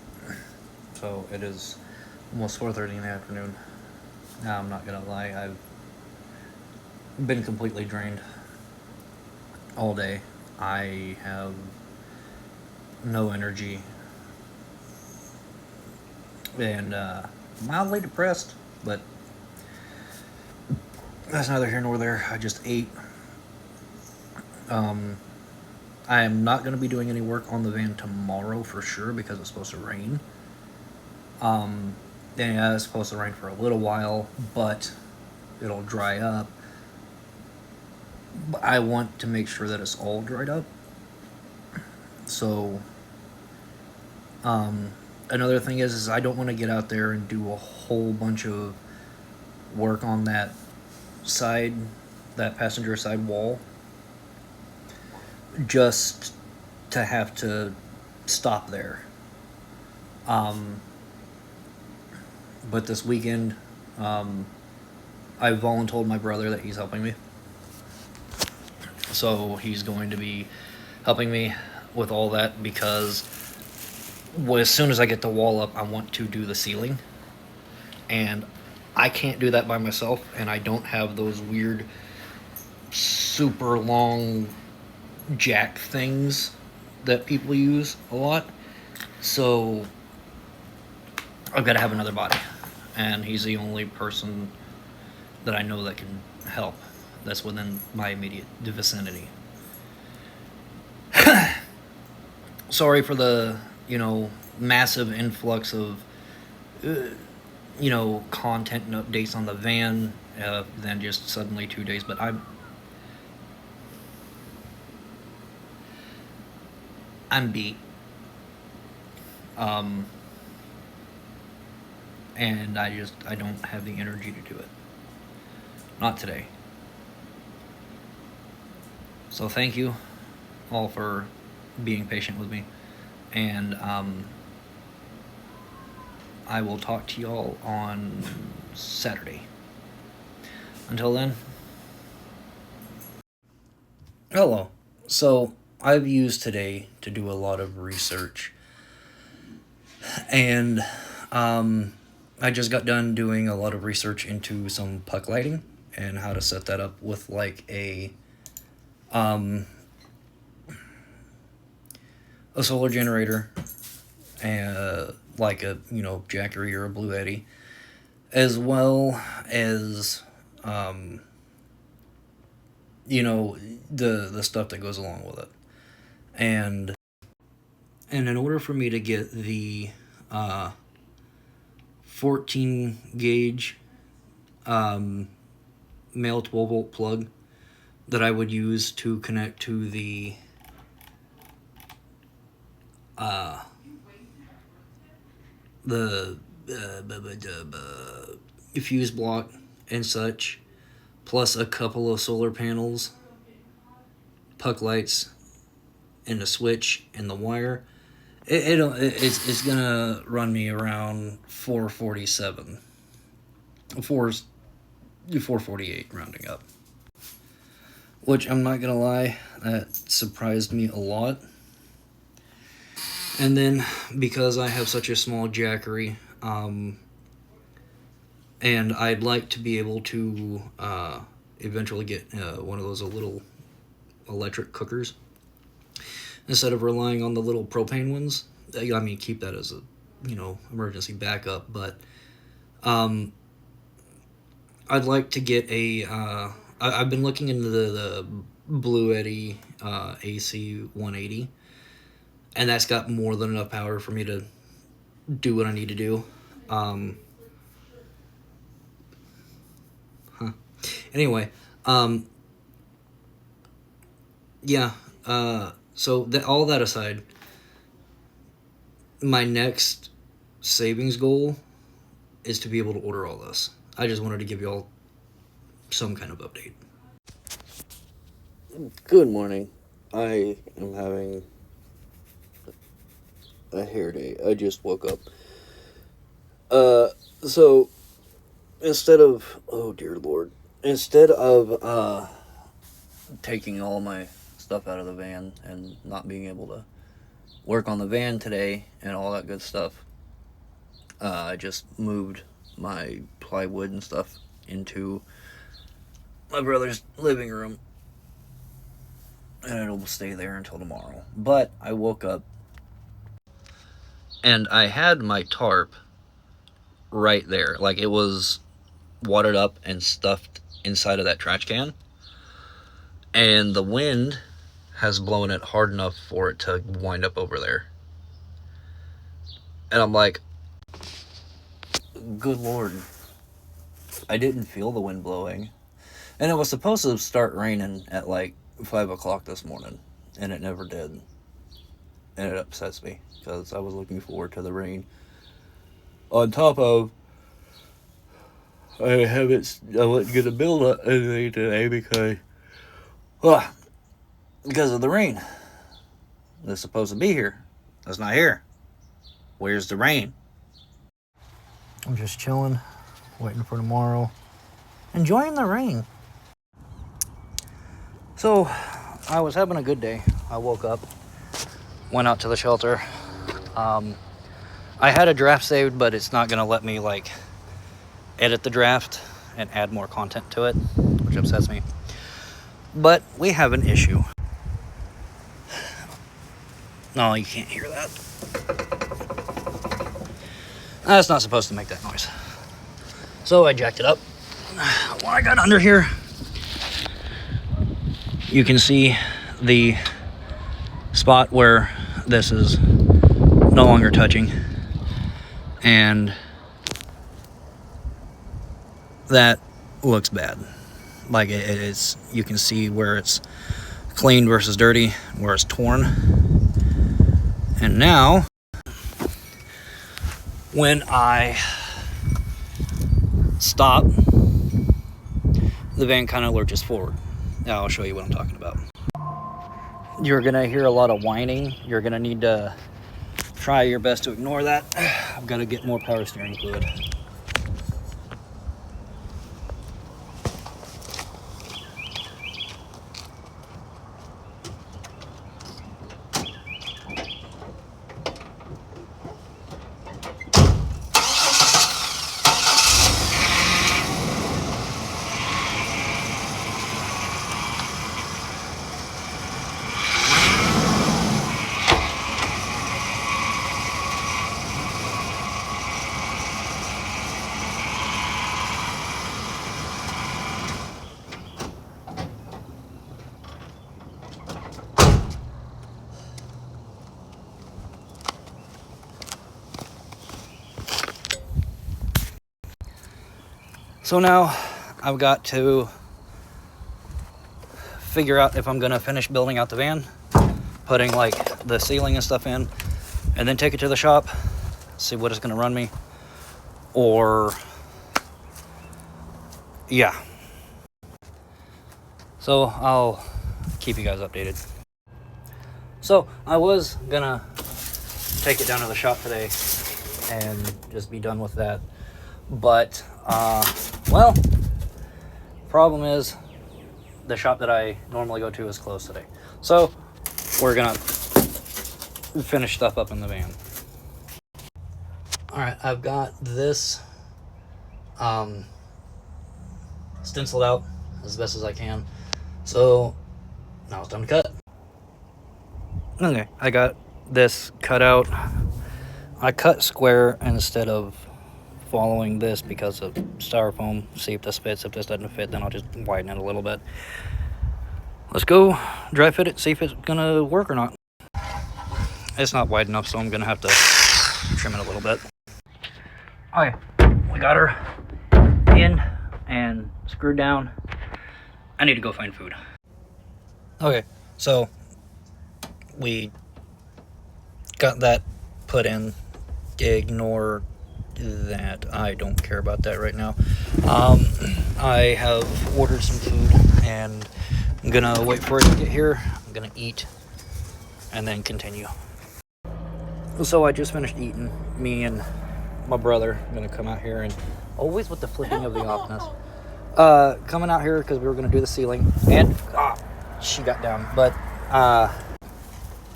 So it is almost 4:30 in the afternoon. Now I'm not gonna lie, I've been completely drained all day. I have no energy and mildly depressed, but that's neither here nor there. I just ate. I am not going to be doing any work on the van tomorrow for sure because it's supposed to rain. Yeah, it's supposed to rain for a little while, but it'll dry up. But I want to make sure that it's all dried up. So, another thing is I don't want to get out there and do a whole bunch of work on that side, that passenger side wall, just to have to stop there. But this weekend, I voluntold my brother that he's helping me. So he's going to be helping me with all that because as soon as I get the wall up, I want to do the ceiling. And I can't do that by myself, and I don't have those weird, super long jack things that people use a lot. So I've got to have another body, and he's the only person that I know that can help that's within my immediate vicinity. Sorry for the massive influx of content and updates on the van, then just suddenly 2 days, but I'm beat. And I don't have the energy to do it. Not today. So thank you all for being patient with me. And I will talk to y'all on Saturday. Until then. Hello. So I've used today to do a lot of research. And I just got done doing a lot of research into some puck lighting and how to set that up with like a solar generator and like a Jackery or a Blue Eddy, as well as the stuff that goes along with it. And in order for me to get the 14 gauge male 12 volt plug that I would use to connect to the fuse block and such, plus a couple of solar panels, puck lights, and the switch and the wire, it's gonna run me around 447, 448 rounding up. Which, I'm not gonna lie, that surprised me a lot. And then, because I have such a small jackery, and I'd like to be able to eventually get one of those little electric cookers instead of relying on the little propane ones. I mean, keep that as a emergency backup, but I'd like to get a. I've been looking into the Blue Eddy AC 180, and that's got more than enough power for me to do what I need to do. Anyway, yeah. So all that aside, my next savings goal is to be able to order all this. I just wanted to give you all some kind of update. Good morning. I am having a hair day. I just woke up. So instead of, oh dear Lord, instead of taking all my stuff out of the van and not being able to work on the van today and all that good stuff, I just moved my plywood and stuff into my brother's living room, and it'll stay there until tomorrow. But I woke up and I had my tarp right there. Like, it was wadded up and stuffed inside of that trash can, and the wind has blown it hard enough for it to wind up over there. And I'm like, good Lord, I didn't feel the wind blowing. And it was supposed to start raining at like 5 o'clock this morning, and it never did. And it upsets me, because I was looking forward to the rain. On top of, I wasn't going to build anything today because of the rain. It's supposed to be here. It's not here. Where's the rain? I'm just chilling, waiting for tomorrow, enjoying the rain. So, I was having a good day. I woke up, went out to the shelter. I had a draft saved, but it's not going to let me, like, edit the draft and add more content to it, which upsets me. But we have an issue. No, you can't hear that. That's not supposed to make that noise. So I jacked it up. When I got under here, you can see the spot where this is no longer touching, and that looks bad. Like, it's, you can see where it's clean versus dirty, where it's torn. And now, when I stop, the van kind of lurches forward. Now I'll show you what I'm talking about. You're gonna hear a lot of whining. You're gonna need to try your best to ignore that. I've got to get more power steering fluid. So now I've got to figure out if I'm gonna finish building out the van, putting like the ceiling and stuff in, and then take it to the shop, see what it's gonna run me, or yeah. So I'll keep you guys updated. So I was gonna take it down to the shop today and just be done with that. But, well, problem is the shop that I normally go to is closed today. So we're gonna finish stuff up in the van. Alright, I've got this stenciled out as best as I can. So now it's time to cut. Okay, I got this cut out. I cut square instead of following this because of styrofoam. See if this fits. If this doesn't fit, then I'll just widen it a little bit. Let's go dry fit it, see if it's gonna work or not. It's not wide enough, so I'm gonna have to trim it a little bit. Okay, we got her in and screwed down. I need to go find food. Okay, so we got that put in. Ignore that. I don't care about that right now. I have ordered some food and I'm gonna wait for it to get here. I'm gonna eat and then continue. So I just finished eating. Me and my brother are gonna come out here and always with the flipping of the offness. Coming out here because we were gonna do the ceiling and she got down. But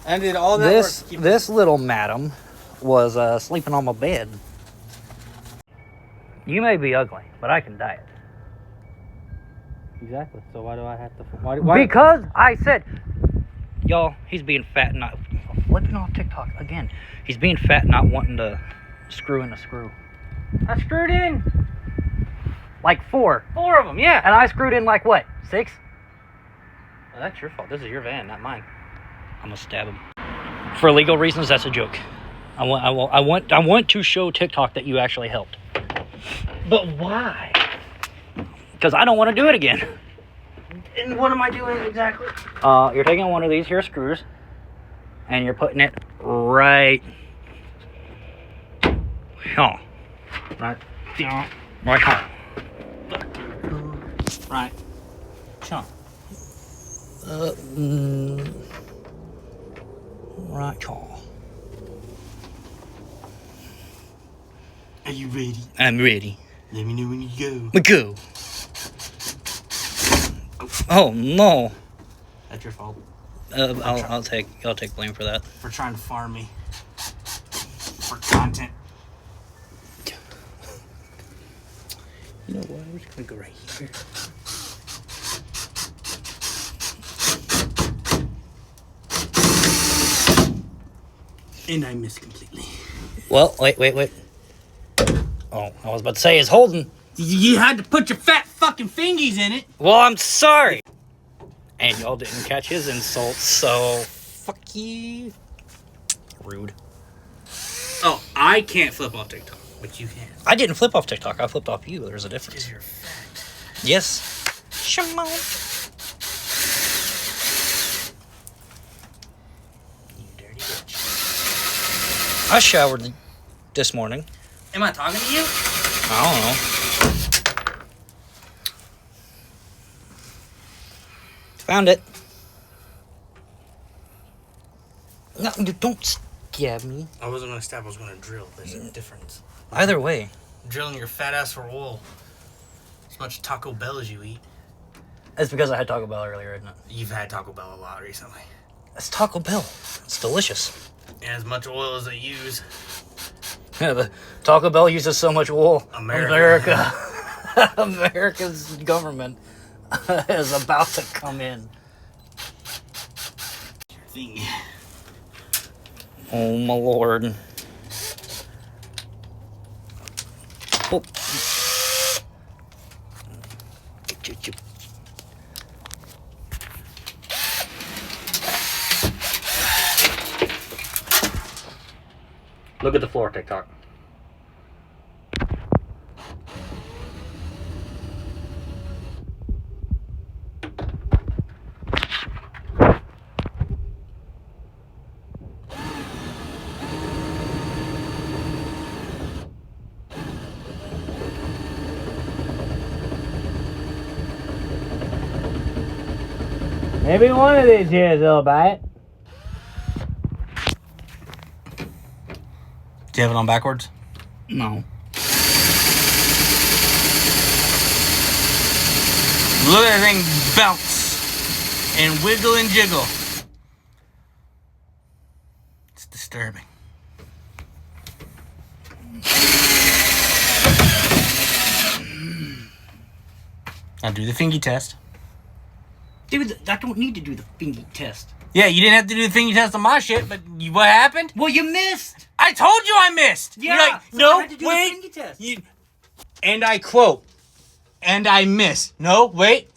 And did all that this little madam was sleeping on my bed. You may be ugly, but I can diet. Exactly. So why do I have to? Why? Because I said, y'all, he's being fat and not flipping off TikTok again. He's being fat and not wanting to screw in a screw. I screwed in like four of them, yeah. And I screwed in like what, 6? Well, that's your fault. This is your van, not mine. I'm gonna stab him. For legal reasons, that's a joke. I want to show TikTok that you actually helped. But why? Because I don't want to do it again. And what am I doing exactly? You're taking one of these here screws and you're putting it right here. Right here. Right here. Right here. Right here. Are you ready? I'm ready. Let me know when you go. We go. Oh no. That's your fault. I'll take blame for that. For trying to farm me. For content. You know what? We're just gonna go right here. And I missed completely. Well, wait. Oh, I was about to say, it's holding. You had to put your fat fucking fingies in it. Well, I'm sorry. And y'all didn't catch his insults, so fuck you. Rude. Oh, I can't flip off TikTok, but you can. I didn't flip off TikTok. I flipped off you. There's a difference. Because you're fat. Yes. Shimon. You dirty bitch. I showered this morning. Am I talking to you? I don't know. Found it. No, you don't stab me. I wasn't going to stab, I was going to drill. There's a difference. Either way. Drilling your fat ass for wool. As much Taco Bell as you eat. It's because I had Taco Bell earlier, isn't it? You've had Taco Bell a lot recently. It's Taco Bell. It's delicious. And as much oil as they use. Yeah, the Taco Bell uses so much wool. America. America's government is about to come in. Thing. Oh my lord. Oh. Look at the floor, TikTok. Maybe one of these years they'll buy it. Do you have it on backwards? No. Look at that thing bounce and wiggle and jiggle. It's disturbing. Now do the fingy test. Dude, I don't need to do the fingy test. Yeah, you didn't have to do the fingy test on my shit, but what happened? Well, you missed. I told you I missed. Yeah, You're like, so no, I had to do wait. the fingy test. And I quote, and I missed. No, wait.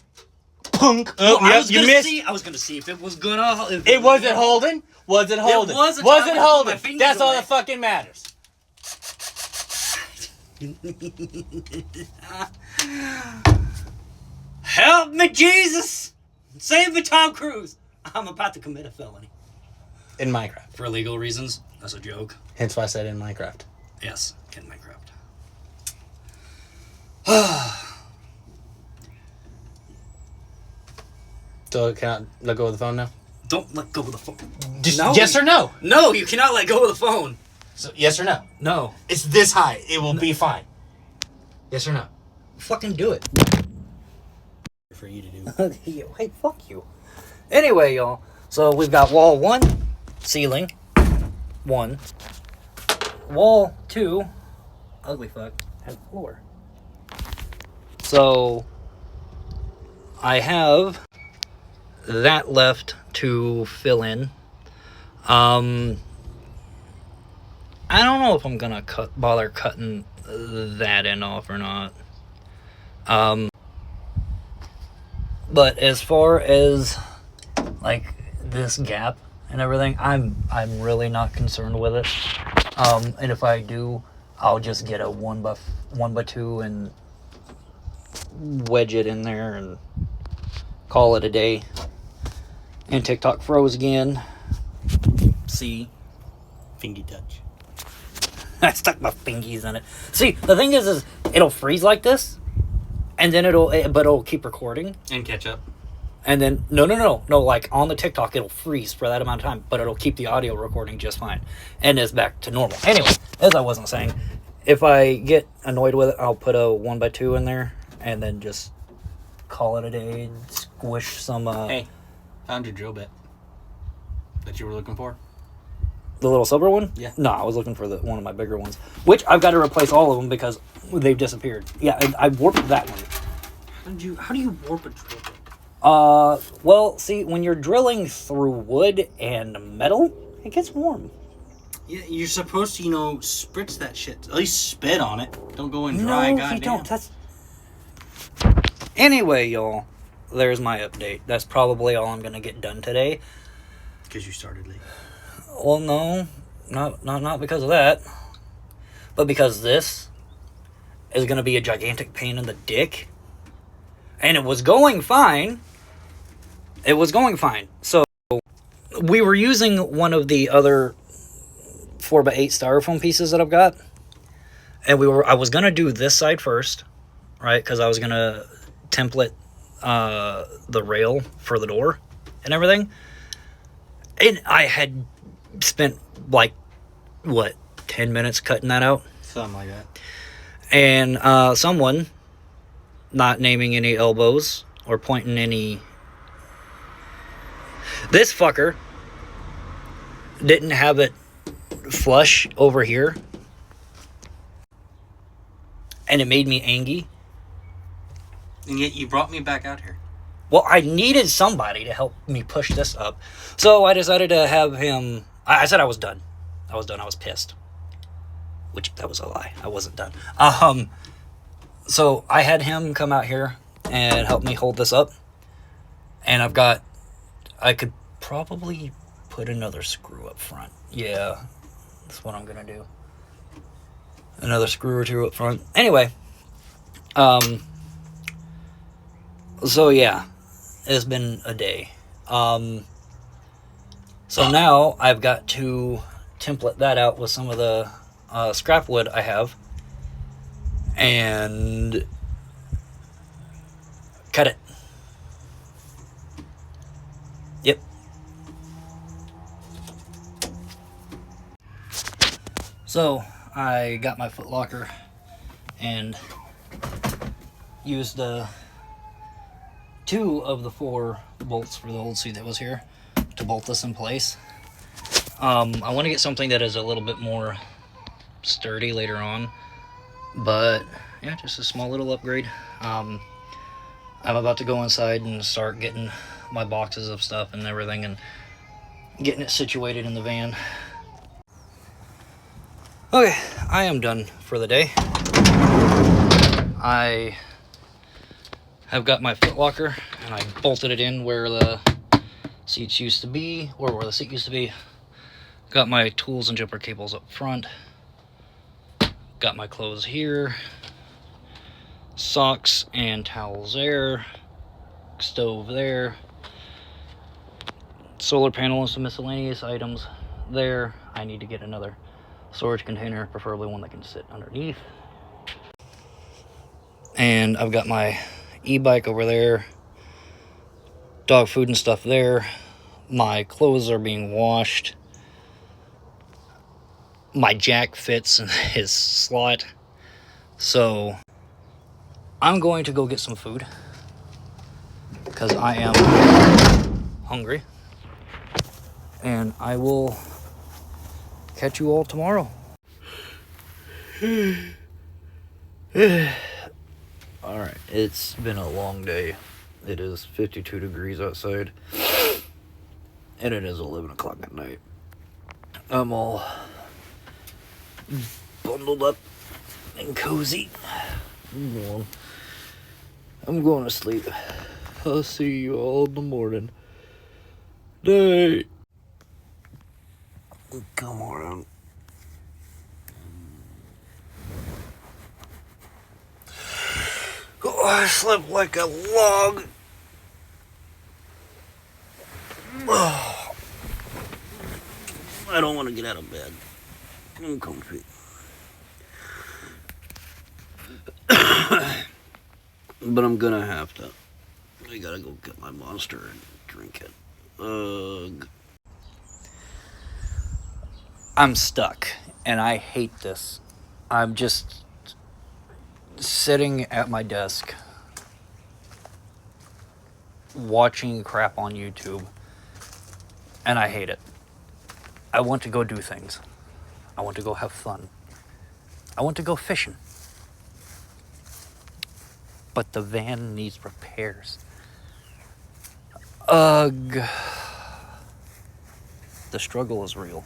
Punk. Oh, Well, yep, you missed. I was gonna see if it was gonna. It wasn't holding. Was it holding? wasn't. Was I it put my holding? fingers That's all away. that fucking matters. Help me, Jesus! Save me, Tom Cruise! I'm about to commit a felony. In Minecraft. For legal reasons. That's a joke. Hence why I said in Minecraft. Yes, in Minecraft. So can I let go of the phone now? Don't let go of the phone. Just No. yes or no? No, you cannot let go of the phone. So yes or no? No. It's this high. It will be fine. Yes or no? Fucking do it. For you to do. Hey, fuck you. Anyway, y'all. So we've got wall 1, ceiling 1. Wall 2, ugly fuck, and floor. So I have that left to fill in. I don't know if I'm gonna bother cutting that end off or not. But as far as like this gap and everything, I'm really not concerned with it. And if I do, I'll just get a 1x2 and wedge it in there and call it a day. And TikTok froze again. See, fingy touch. I stuck my fingies in it. See, the thing is it'll freeze like this, and then it'll keep recording And catch up. and then no, like on the TikTok it'll freeze for that amount of time, but it'll keep the audio recording just fine, and it's back to normal. Anyway, as I wasn't saying, if I get annoyed with it, I'll put a 1x2 in there, and then just call it a day. And squish some. Hey, found your drill bit that you were looking for. The little silver one? Yeah. No, I was looking for one of my bigger ones, which I've got to replace all of them because they've disappeared. Yeah, and I warped that one. How do you warp a drill bit? Well, see, when you're drilling through wood and metal, it gets warm. Yeah, you're supposed to, spritz that shit. At least spit on it. Don't go in dry, No, goddamn. you don't. That's... Anyway, y'all, there's my update. That's probably all I'm gonna get done today. Because you started late. Well, no, not because of that, but because this is gonna be a gigantic pain in the dick. And it was going fine. So we were using one of the other 4x8 styrofoam pieces that I've got, and I was gonna do this side first, right? Because I was gonna template the rail for the door and everything, and I had spent like 10 minutes cutting that out, Something like that. and someone, not naming any elbows or pointing any, this fucker didn't have it flush over here, and it made me angry. And yet you brought me back out here. Well, I needed somebody to help me push this up, so I decided to have him. I said I was done. I was pissed, which that was a lie. I wasn't done. So I had him come out here and help me hold this up, and I could probably put another screw up front. Yeah, that's what I'm gonna do. Another screw or two up front. Anyway, so yeah, it's been a day. So now I've got to template that out with some of the scrap wood I have and cut it. Yep. So I got my foot locker and used 2 of the 4 bolts for the old seat that was here to bolt this in place. I want to get something that is a little bit more sturdy later on, but yeah, just a small little upgrade. I'm about to go inside and start getting my boxes of stuff and everything and getting it situated in the van. Okay, I am done for the day. I have got my foot locker and I bolted it in where the seats used to be, or where the seat used to be. Got my tools and jumper cables up front. Got my clothes here. Socks and towels there. Stove there. Solar panel and some miscellaneous items there. I need to get another storage container, preferably one that can sit underneath. And I've got my e-bike over there. Dog food and stuff there. My clothes are being washed. My jack fits in his slot. So I'm going to go get some food because I am hungry. And I will catch you all tomorrow. Alright, it's been a long day. It is 52 degrees outside. And it is 11 o'clock at night. I'm all bundled up and cozy. I'm going to sleep. I'll see you all in the morning. Day. Come on. Oh, I slept like a log. Oh, I don't want to get out of bed. I'm comfy. But I'm gonna have to. I gotta go get my Monster and drink it. Ugh. I'm stuck, and I hate this. I'm just sitting at my desk watching crap on YouTube, and I hate it. I want to go do things. I want to go have fun. I want to go fishing. But the van needs repairs. Ugh. The struggle is real.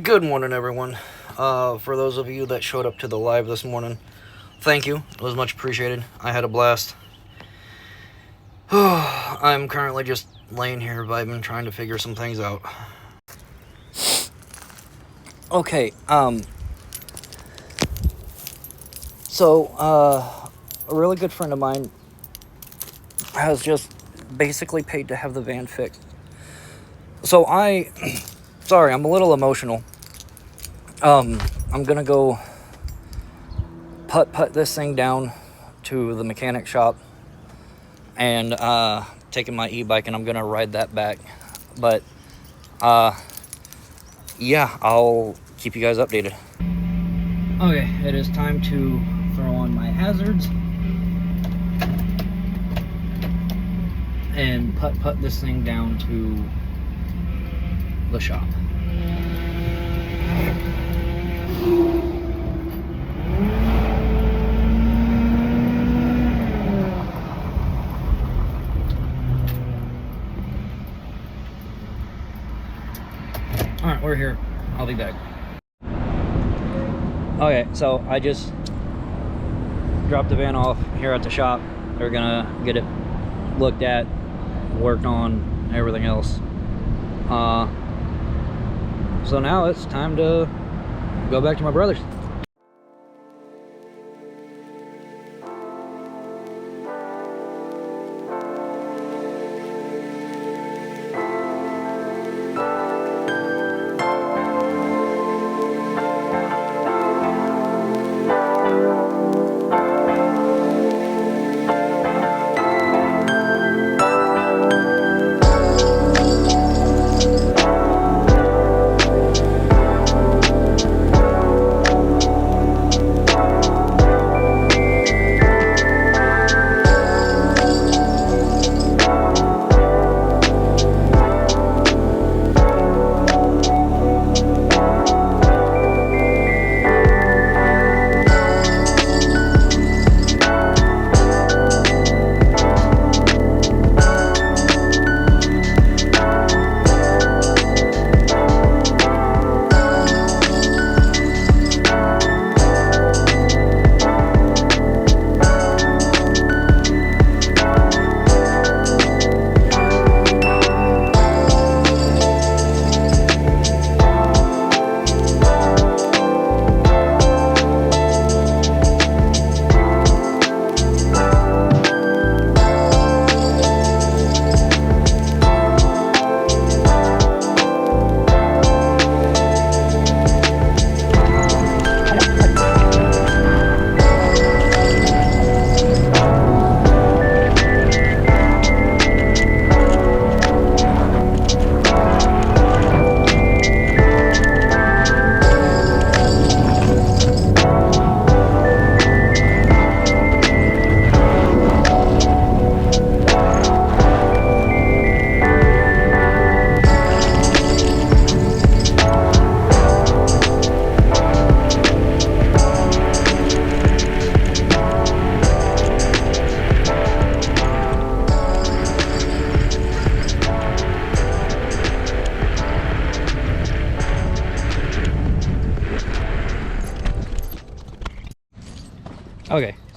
Good morning, everyone. For those of you that showed up to the live this morning, thank you. It was much appreciated. I had a blast. I'm currently just laying here vibing, trying to figure some things out. Okay, so, a really good friend of mine has just basically paid to have the van fixed. So sorry, I'm a little emotional. I'm gonna go put this thing down to the mechanic shop and, taking my e-bike, and I'm gonna ride that back. But, yeah, I'll keep you guys updated. Okay, it is time to throw on my hazards and put this thing down to the shop. Alright, we're here. I'll be back. Okay, so I just dropped the van off here at the shop. They're gonna get it looked at, worked on, everything else. So now it's time to go back to my brother's.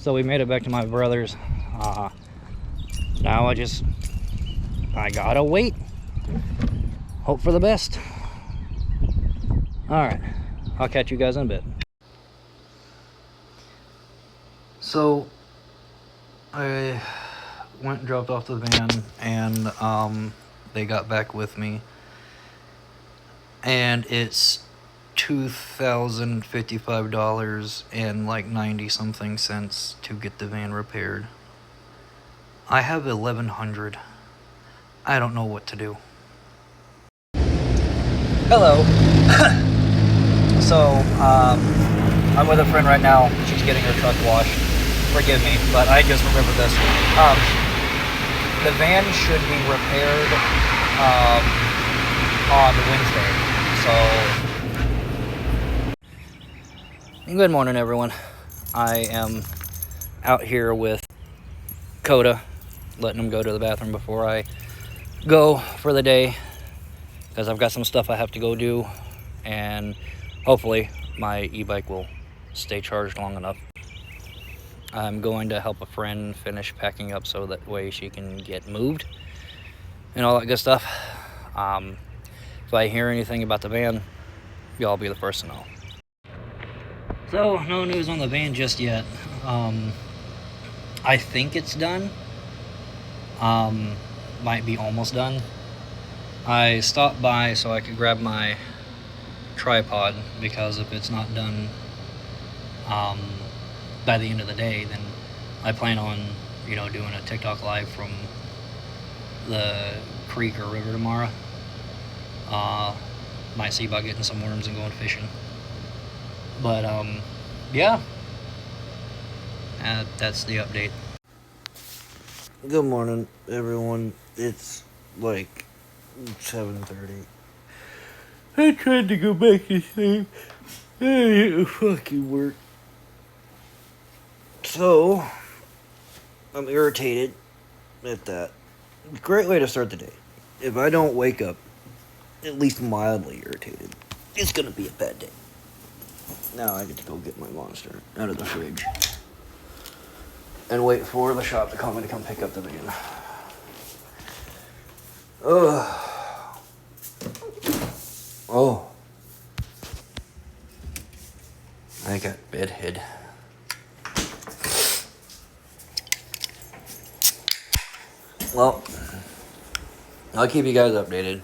So we made it back to my brother's. Now I gotta wait. Hope for the best. Alright, I'll catch you guys in a bit. So, I went and dropped off the van, and they got back with me. And it's $2,055 and like 90 something cents to get the van repaired. I have 1,100. I don't know what to do. Hello. So, I'm with a friend right now. She's getting her truck washed. Forgive me, but I just remembered this. The van should be repaired on Wednesday. So, good morning, everyone. I am out here with Coda, letting him go to the bathroom before I go for the day, because I've got some stuff I have to go do, and hopefully my e-bike will stay charged long enough. I'm going to help a friend finish packing up so that way she can get moved and all that good stuff. If I hear anything about the van, y'all be the first to know. So, no news on the van just yet. I think it's done. Might be almost done. I stopped by so I could grab my tripod, because if it's not done by the end of the day, then I plan on, doing a TikTok live from the creek or river tomorrow. Might see about getting some worms and going fishing. But, yeah. That's the update. Good morning, everyone. It's like 7:30. I tried to go back to sleep. I didn't fucking work. So, I'm irritated at that. Great way to start the day. If I don't wake up at least mildly irritated, it's gonna be a bad day. Now I get to go get my Monster out of the fridge and wait for the shop to come pick up the van. Oh. I got bedhead. Well, I'll keep you guys updated.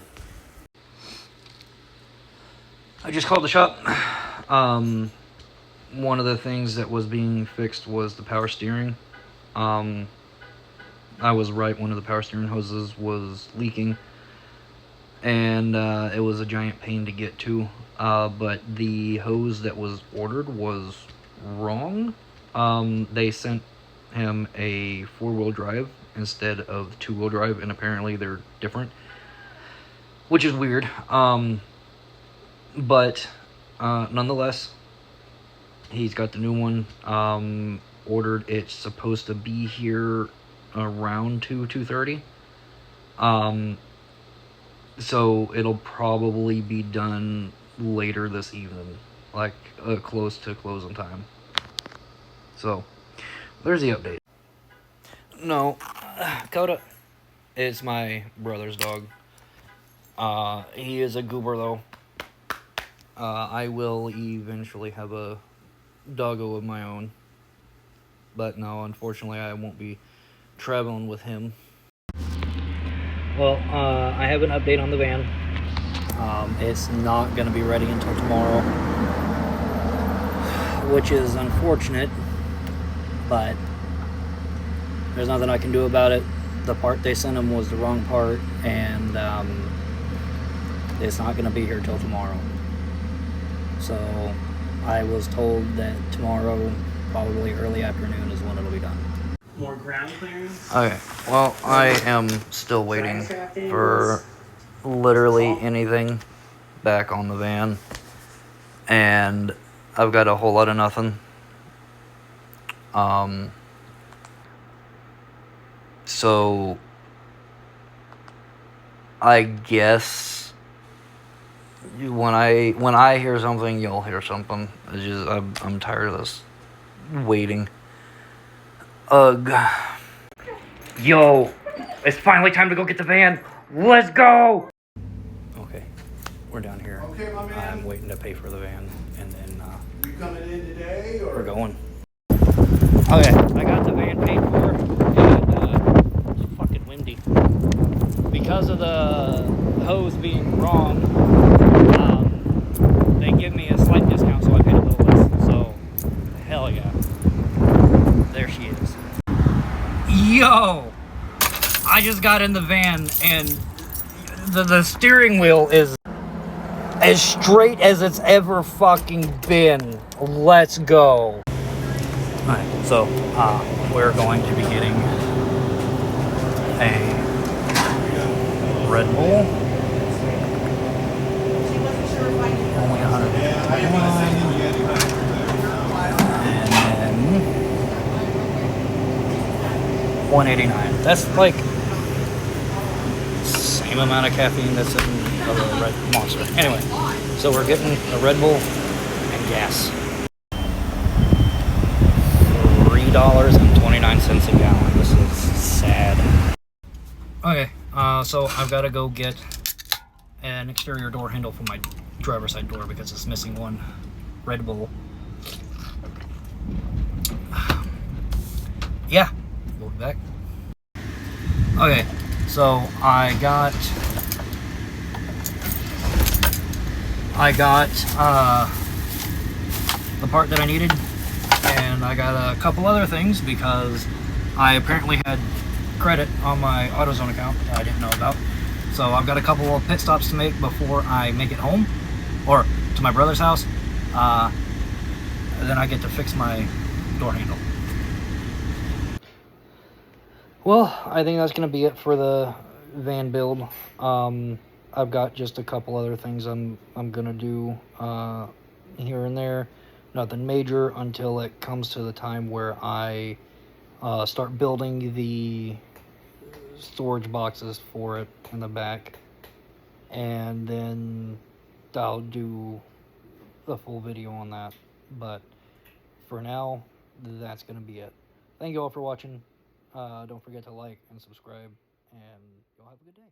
I just called the shop. One of the things that was being fixed was the power steering. I was right, one of the power steering hoses was leaking, and it was a giant pain to get to, but the hose that was ordered was wrong. They sent him a 4-wheel drive instead of 2-wheel drive, and apparently they're different, which is weird. But nonetheless, he's got the new one ordered. It's supposed to be here around 2:30. So it'll probably be done later this evening, like close to closing time. So there's the update. No, Coda is my brother's dog. He is a goober though. I will eventually have a doggo of my own, but no, unfortunately I won't be traveling with him. Well, I have an update on the van. It's not going to be ready until tomorrow, which is unfortunate, but there's nothing I can do about it. The part they sent him was the wrong part, and it's not going to be here till tomorrow. So I was told that tomorrow, probably early afternoon, is when it'll be done. More ground clearance. Okay, well, I am still waiting for literally anything back on the van, and I've got a whole lot of nothing. So I guess when I hear something, you'll hear something. It's just I'm tired of this waiting. Ugh. Yo, it's finally time to go get the van. Let's go! Okay, we're down here. Okay, my man. I'm waiting to pay for the van, and then You coming in today, or? we're going. Okay, I got the van paid for, and it's fucking windy. Because of the hose being wrong, they give me a slight discount, so I paid a little less. So, hell yeah. There she is. Yo! I just got in the van, and the steering wheel is as straight as it's ever fucking been. Let's go. Alright, so we're going to be getting a Red Bull. Only 121. And then 189. That's like same amount of caffeine that's in a Red Monster. Anyway, so we're getting a Red Bull and gas. $3.29 a gallon. This is sad. Okay, so I've got to go get an exterior door handle for my driver's side door because it's missing one Red Bull. Yeah, we'll be back. Okay, so I got the part that I needed, and I got a couple other things because I apparently had credit on my AutoZone account that I didn't know about. So I've got a couple of pit stops to make before I make it home, or to my brother's house. Then I get to fix my door handle. Well, I think that's going to be it for the van build. I've got just a couple other things I'm going to do here and there. Nothing major until it comes to the time where I start building the storage boxes for it in the back. And then I'll do a full video on that. But for now, that's going to be it. Thank you all for watching. Don't forget to like and subscribe, and y'all have a good day.